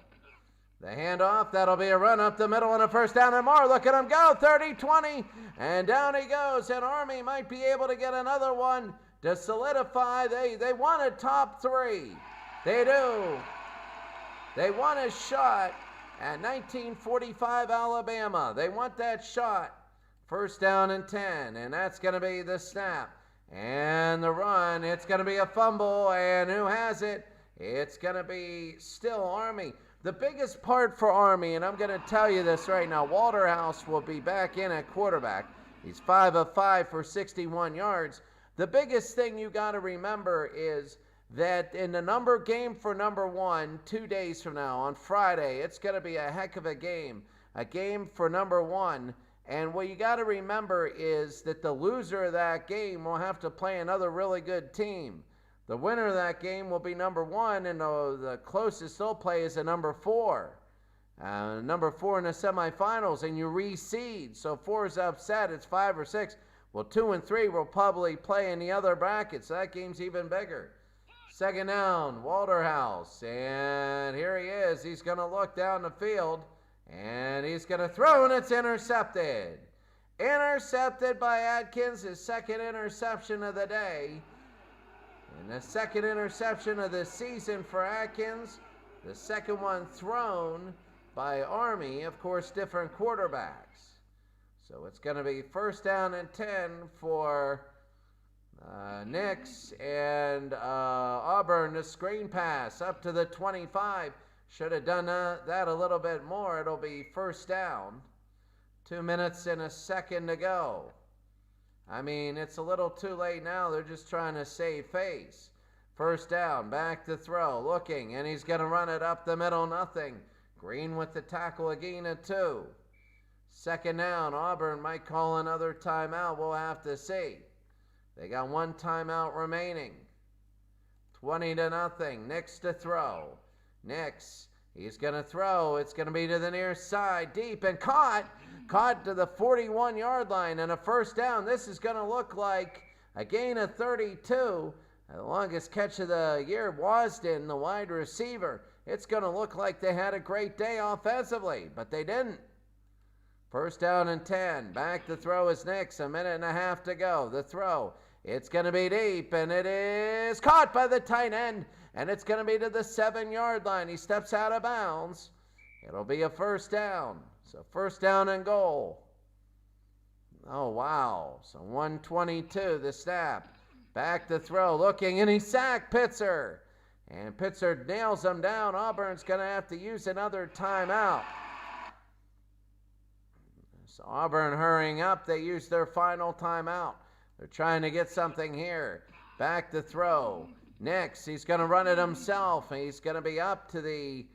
The handoff, that'll be a run up the middle and a first down and more. Look at him go, 30-20, and down he goes, and Army might be able to get another one to solidify. They want a top 3. They do. They want a shot at 1945 Alabama. They want that shot. First down and 10, and that's going to be the snap. And the run, it's going to be a fumble, and who has it? It's going to be still Army. The biggest part for Army, and I'm going to tell you this right now, Waterhouse will be back in at quarterback. He's 5 of 5 for 61 yards. The biggest thing you got to remember is that in the game for number 1, 2 days from now, on Friday, it's going to be a heck of a game for number 1. And what you got to remember is that the loser of that game will have to play another really good team. The winner of that game will be number 1, and the closest they'll play is a number 4. Number 4 in the semifinals, and you reseed. So 4 is upset, it's 5 or 6. Well, 2 and 3 will probably play in the other bracket, so that game's even bigger. Second down, Waterhouse, and here he is. He's going to look down the field, and he's going to throw, and it's intercepted. Intercepted by Adkins, his second interception of the day. And the second interception of the season for Adkins. The second one thrown by Army, of course, different quarterbacks. So it's going to be first down and 10 for Nix, and Auburn, the screen pass up to the 25. Should have done that a little bit more. It'll be first down. 2 minutes and a second to go. I mean, it's a little too late now. They're just trying to save face. First down, back to throw, looking, and he's going to run it up the middle, nothing. Green with the tackle again at 2. Second down, Auburn might call another timeout. We'll have to see. They got 1 timeout remaining. 20-0. Nix to throw. Nix, he's going to throw. It's going to be to the near side, deep, and caught to the 41-yard line, and a first down. This is going to look like a gain of 32. The longest catch of the year, Wasden, the wide receiver. It's going to look like they had a great day offensively, but they didn't. First down and 10. Back to throw is Nix. A minute and a half to go. The throw. It's going to be deep, and it is caught by the tight end, and it's going to be to the 7-yard line. He steps out of bounds. It'll be a first down. So first down and goal. Oh, wow. So 122, the snap. Back to throw, looking, and he sacked Pitzer. And Pitzer nails him down. Auburn's going to have to use another timeout. So Auburn hurrying up. They use their final timeout. They're trying to get something here. Back to throw. Next, he's going to run it himself. He's going to be up to the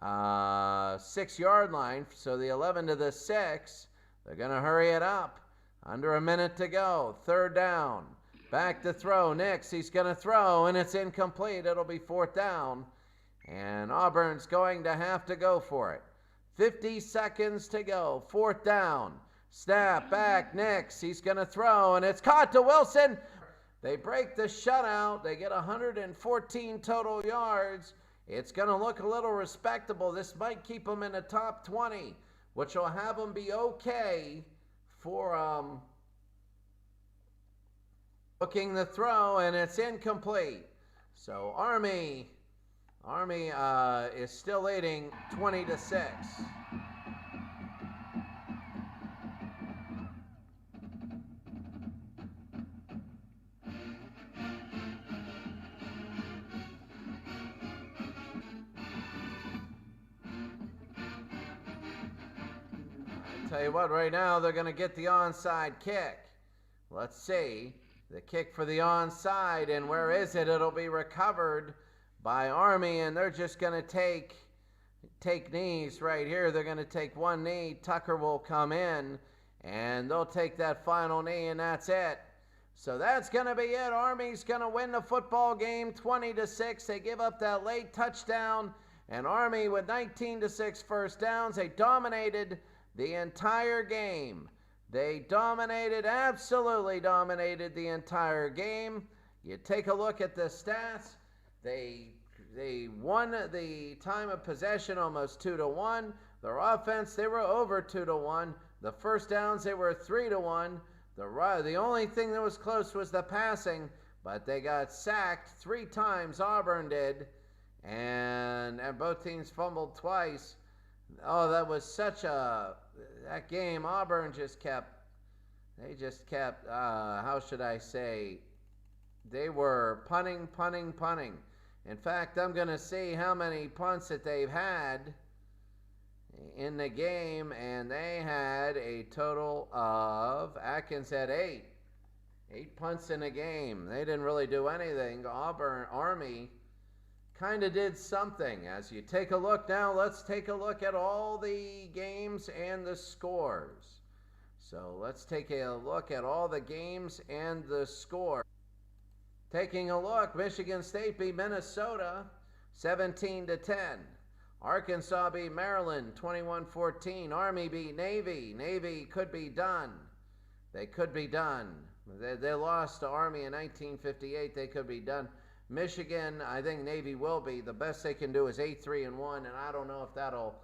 6-yard line. So the 11 to the 6. They're going to hurry it up. Under a minute to go. Third down. Back to throw. Nix, he's going to throw, and it's incomplete. It'll be 4th down. And Auburn's going to have to go for it. 50 seconds to go. 4th down. Snap back. Nix, he's going to throw, and it's caught to Wilson. They break the shutout. They get 114 total yards. It's going to look a little respectable. This might keep them in the top 20, which will have them be okay for looking the throw, and it's incomplete. So Army is still leading 20-6. Tell you what, right now they're going to get the onside kick. Let's see. The kick for the onside, and where is it? It'll be recovered by Army, and they're just going to take knees right here. They're going to take one knee. Tucker will come in, and they'll take that final knee, and that's it. So that's going to be it. Army's going to win the football game 20-6. They give up that late touchdown, and Army with 19-6 first downs. They dominated the entire game. They dominated, absolutely dominated the entire game. You take a look at the stats. They won the time of possession almost 2-1. Their offense, they were over 2-1. The first downs, they were 3-1. The only thing that was close was the passing, but they got sacked 3 times, Auburn did, and both teams fumbled twice. Oh, that was such that game. Auburn just kept, how should I say, they were punting. In fact, I'm going to see how many punts that they've had in the game, and they had a total of, Atkins had 8 punts in a game. They didn't really do anything. Army kind of did something. As you take a look now, let's take a look at all the games and the scores. So let's take a look at all the games and the score. Taking a look, Michigan State beat Minnesota 17-10. Arkansas beat Maryland 21-14. Army beat Navy. Navy could be done. They could be done. They lost to Army in 1958. They could be done. Michigan, I think Navy will be. The best they can do is 8-3-1, and I don't know if that'll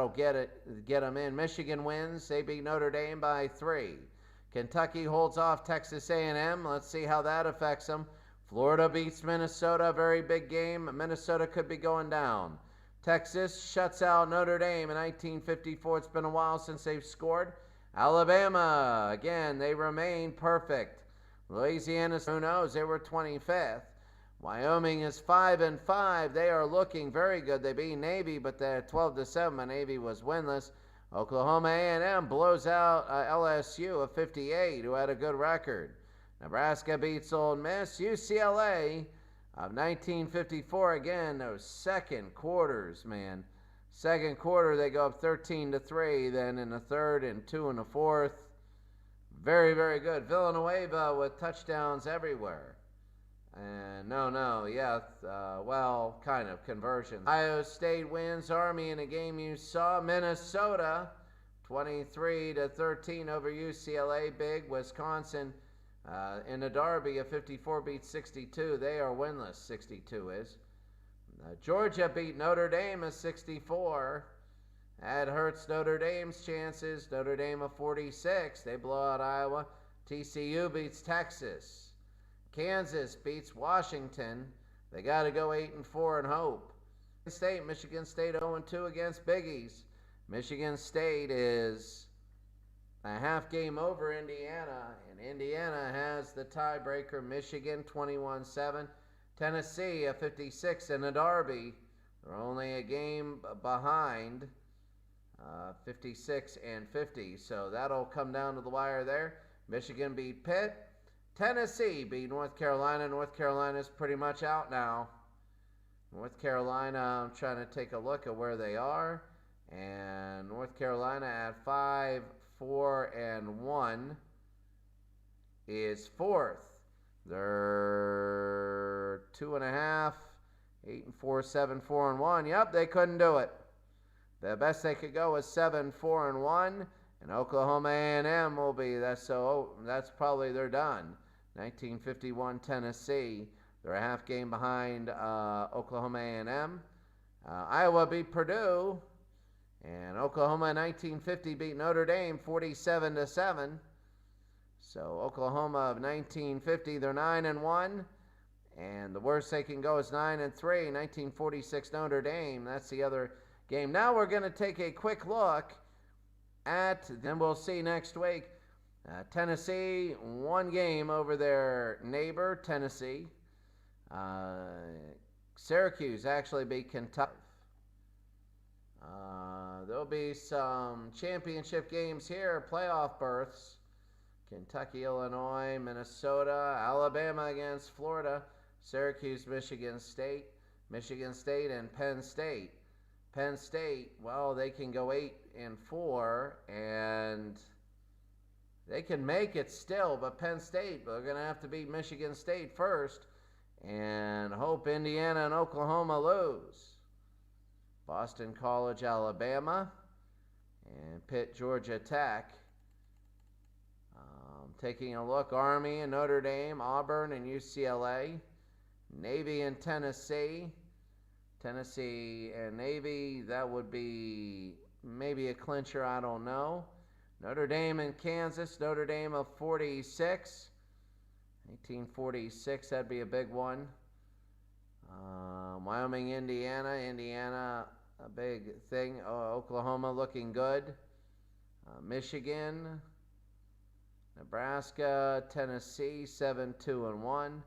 get them in. Michigan wins. They beat Notre Dame by 3. Kentucky holds off Texas A&M. Let's see how that affects them. Florida beats Minnesota, a very big game. Minnesota could be going down. Texas shuts out Notre Dame in 1954. It's been a while since they've scored. Alabama, again, they remain perfect. Louisiana, who knows, they were 25th. Wyoming is 5-5. They are looking very good. They beat Navy, but they're 12-7. Navy was winless. Oklahoma A&M blows out LSU of 58, who had a good record. Nebraska beats Ole Miss. UCLA of 1954. Again, those second quarters, man. Second quarter, they go up 13-3. Then in the third and 2 in the fourth. Very, very good. Villanueva with touchdowns everywhere. And kind of conversions. Ohio State wins Army in a game you saw. Minnesota 23-13 over UCLA. Big. Wisconsin in the Derby of 54 beats 62. They are winless. 62 is. Georgia beat Notre Dame of 64. That hurts Notre Dame's chances. Notre Dame of 46. They blow out Iowa. TCU beats Texas. Kansas beats Washington. They got to go 8-4 and hope. Michigan State 0-2 against Biggies. Michigan State is a half game over Indiana, and Indiana has the tiebreaker. Michigan 21-7. Tennessee at 56 in the Derby. They're only a game behind, 56-50. So that'll come down to the wire there. Michigan beat Pitt. Tennessee beat North Carolina. North Carolina's pretty much out now. North Carolina, I'm trying to take a look at where they are. And North Carolina at 5-4-1 is 4th. They're 2.5, 8-4, 7-4-1. Yep, they couldn't do it. The best they could go was 7-4-1, and Oklahoma A&M will be that's probably they're done. 1951 Tennessee. They're a half game behind Oklahoma A&M. Iowa beat Purdue, and Oklahoma in 1950 beat Notre Dame 47-7. So Oklahoma of 1950, they're 9-1, and the worst they can go is 9-3. 1946 Notre Dame. That's the other game. Now we're going to take a quick look at. Then we'll see next week. Tennessee, one game over their neighbor Tennessee. Syracuse actually beat Kentucky. There'll be some championship games here, playoff berths. Kentucky, Illinois, Minnesota, Alabama against Florida, Syracuse, Michigan State, and Penn State. Penn State, well, they can go 8-4, and they can make it still, but Penn State, they're going to have to beat Michigan State first and hope Indiana and Oklahoma lose. Boston College, Alabama, and Pitt, Georgia Tech. Taking a look, Army and Notre Dame, Auburn and UCLA, Navy and Tennessee. Tennessee and Navy, that would be maybe a clincher, I don't know. Notre Dame and Kansas, Notre Dame of 46. 1846, that'd be a big one. Wyoming, Indiana, a big thing. Oklahoma looking good. Michigan, Nebraska, Tennessee, 7-2-1.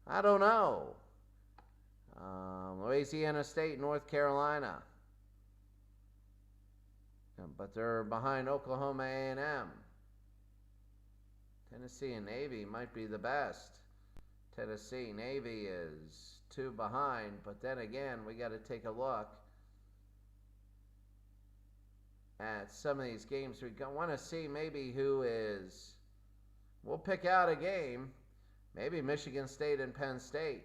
I don't know. Louisiana State, North Carolina. But they're behind Oklahoma A&M. Tennessee and Navy might be the best. Tennessee, Navy is 2 behind. But then again, we got to take a look at some of these games. We want to see maybe who is. We'll pick out a game, maybe Michigan State and Penn State,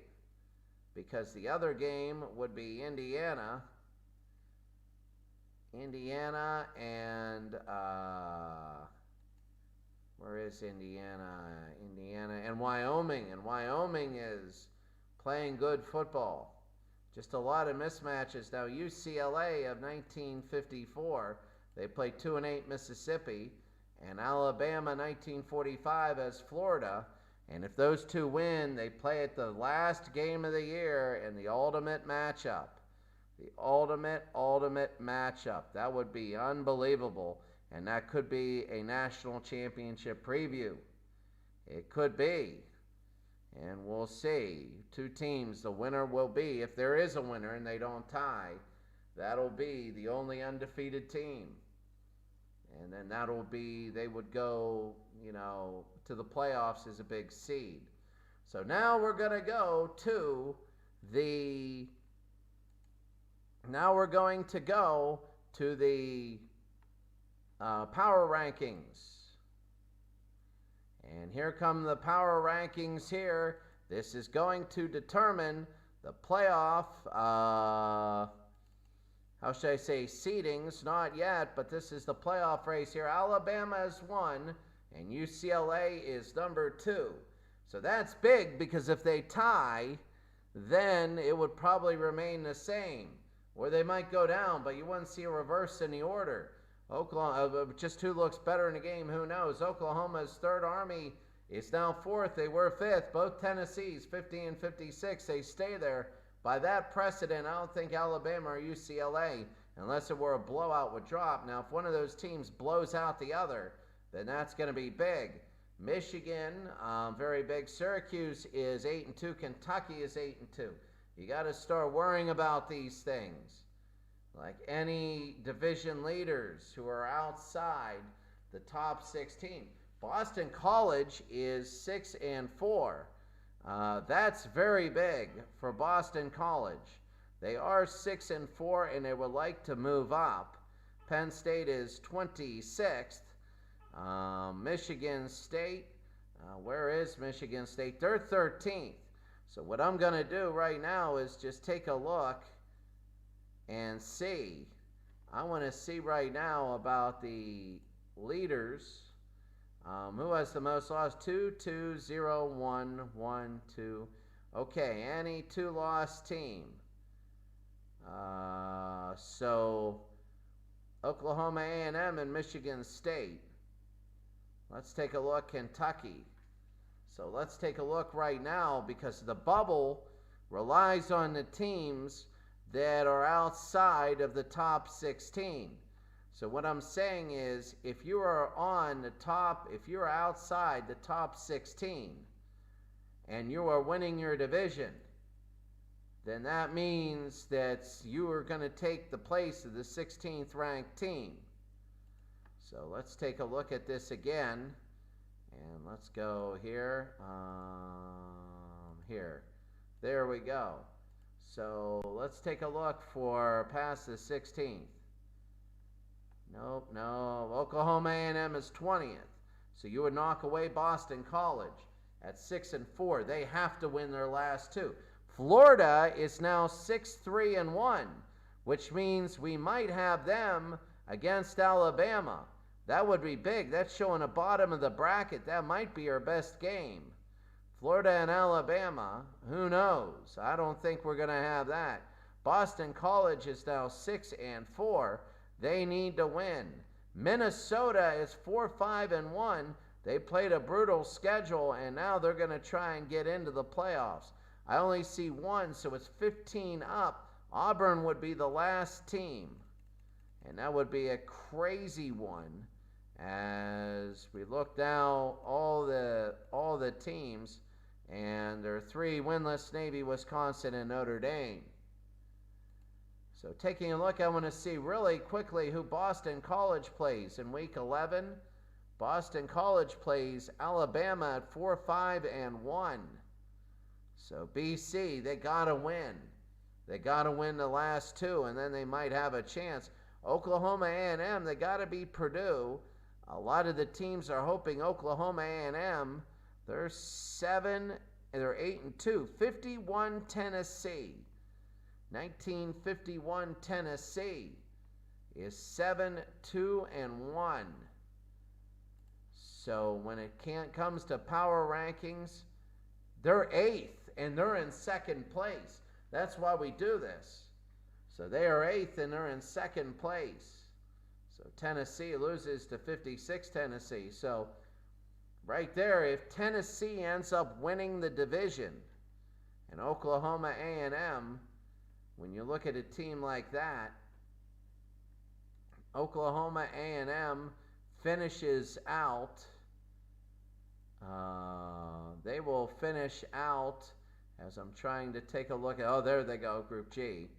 because the other game would be Indiana and where is Indiana? Indiana and Wyoming, and Wyoming is playing good football. Just a lot of mismatches. Now UCLA of 1954, they played 2-8 Mississippi. And Alabama 1945 as Florida. And if those two win, they play at the last game of the year in the ultimate matchup. The ultimate matchup. That would be unbelievable. And that could be a national championship preview. It could be. And we'll see. 2 teams. The winner will be, if there is a winner and they don't tie, that'll be the only undefeated team. And then that'll be, they would go, to the playoffs as a big seed. So now we're going to go to the power rankings. And here come the power rankings here. This is going to determine the playoff, how should I say, seedings? Not yet, but this is the playoff race here. Alabama is 1, and UCLA is number 2. So that's big, because if they tie, then it would probably remain the same. Or they might go down, but you wouldn't see a reverse in the order. Oklahoma, just who looks better in the game, who knows? Oklahoma's third, Army, is now 4th. They were 5th. Both Tennessee's 50 and 56. They stay there. By that precedent, I don't think Alabama or UCLA, unless it were a blowout, would drop. Now, if one of those teams blows out the other, then that's going to be big. Michigan, very big. Syracuse is 8-2. Kentucky is 8-2. You got to start worrying about these things. Like any division leaders who are outside the top 16. Boston College is 6-4. That's very big for Boston College. They are 6-4, and they would like to move up. Penn State is 26th. Michigan State Where is Michigan State? They're 13th. So what I'm going to do right now is just take a look and see. I want to see right now about the leaders. Who has the most losses? 2, 2, 0, 1, 1, 2. Okay, any two-loss team. So Oklahoma A&M and Michigan State. Let's take a look. Kentucky. So let's take a look right now, because the bubble relies on the teams that are outside of the top 16. So what I'm saying is, if you are if you're outside the top 16 and you are winning your division, then that means that you are going to take the place of the 16th ranked team. So let's take a look at this again. And let's go here. Here. There we go. So let's take a look for past the 16th. Nope, no. Oklahoma A&M is 20th. So you would knock away Boston College at 6-4. They have to win their last two. Florida is now 6-3-1, which means we might have them against Alabama. That would be big. That's showing the bottom of the bracket. That might be our best game. Florida and Alabama, who knows? I don't think we're going to have that. Boston College is now 6-4. They need to win. Minnesota is 4-5-1. They played a brutal schedule, and now they're going to try and get into the playoffs. I only see one, so it's 15 up. Auburn would be the last team, and that would be a crazy one. As we look now, all the teams, and there are 3 winless: Navy, Wisconsin, and Notre Dame. So taking a look, I want to see really quickly who Boston College plays in week 11. Boston College plays Alabama at 4-5-1. So BC, they got to win. They got to win the last 2, and then they might have a chance. Oklahoma A&M, they got to beat Purdue. A lot of the teams are hoping Oklahoma A&M. They're 8-2. 51 Tennessee. 1951 Tennessee is 7-2-1. So when it comes to power rankings, they're 8th and they're in 2nd place. That's why we do this. So they are 8th and they're in 2nd place. So Tennessee loses to 56 Tennessee. So right there, if Tennessee ends up winning the division, and Oklahoma A&M, when you look at a team like that, Oklahoma A&M finishes out. They will finish out, as I'm trying to take a look at, oh, there they go, Group G.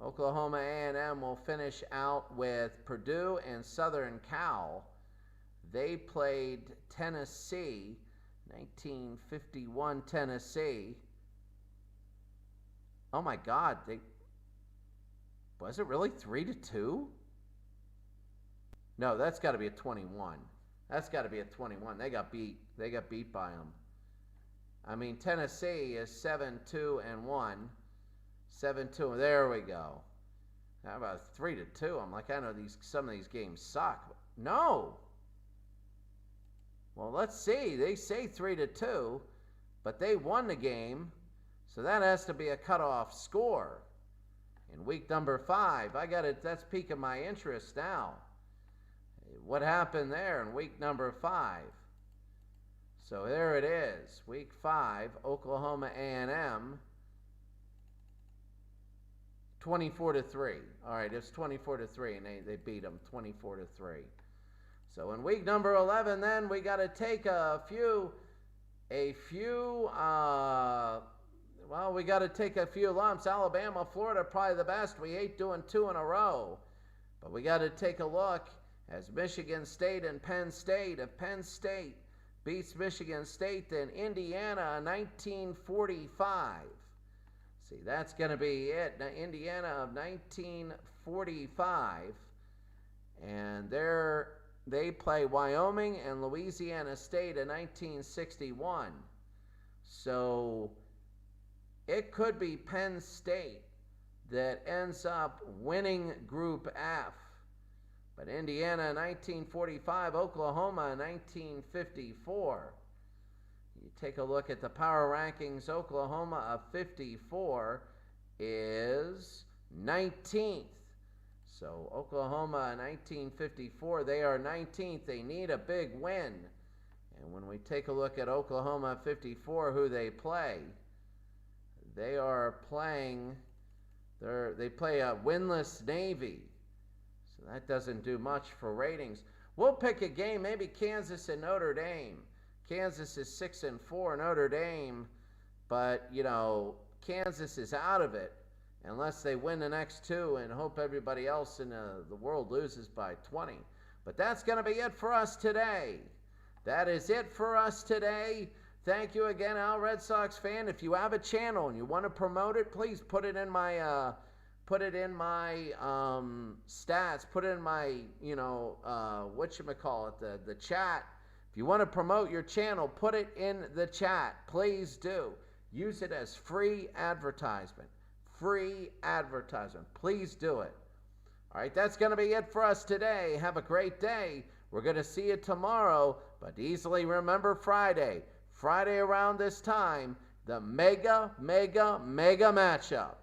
Oklahoma A&M will finish out with Purdue and Southern Cal. They played Tennessee, 1951 Tennessee. Oh my God, was it really 3-2? No, that's got to be a 21. That's got to be a 21. They got beat. They got beat by them. I mean, Tennessee is 7-2-1. 7-2. There we go. How about 3-2? I'm like, I know some of these games suck. No. Well, let's see. They say 3-2, but they won the game, so that has to be a cutoff score. In week number 5, I got it. That's piquing my interest now. What happened there in week number 5? So there it is. Week 5, Oklahoma A&M, 24-3. All right, it's 24-3, and they beat them 24-3. So in week number 11, then we got to take we got to take a few lumps. Alabama, Florida, probably the best. We hate doing 2 in a row, but we got to take a look as Michigan State and Penn State. If Penn State beats Michigan State, then Indiana 1945. See, that's going to be it. Now, Indiana of 1945, and they're they play Wyoming and Louisiana State in 1961. So it could be Penn State that ends up winning Group F. But Indiana in 1945, Oklahoma in 1954. You take a look at the power rankings, Oklahoma of 54 is 19th. So Oklahoma in 1954, they are 19th. They need a big win. And when we take a look at Oklahoma 54, who they play, they are playing, they play a winless Navy. So that doesn't do much for ratings. We'll pick a game, maybe Kansas and Notre Dame. Kansas is 6-4, Notre Dame, but, you know, Kansas is out of it unless they win the next two and hope everybody else in the world loses by 20. But that's going to be it for us today. That is it for us today. Thank you again, Al Red Sox fan. If you have a channel and you want to promote it, please put it in my stats, put it in my, you know, whatchamacallit, the chat. If you want to promote your channel, put it in the chat. Please do. Use it as free advertisement. Free advertisement. Please do it. All right, that's going to be it for us today. Have a great day. We're going to see you tomorrow, but easily remember Friday. Friday around this time, the mega matchup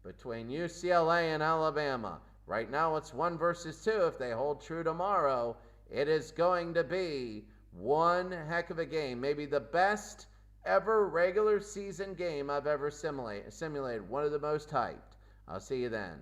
between UCLA and Alabama. Right now it's 1 versus 2. If they hold true tomorrow, it is going to be one heck of a game. Maybe the best ever regular season game I've ever simulated. One of the most hyped. I'll see you then.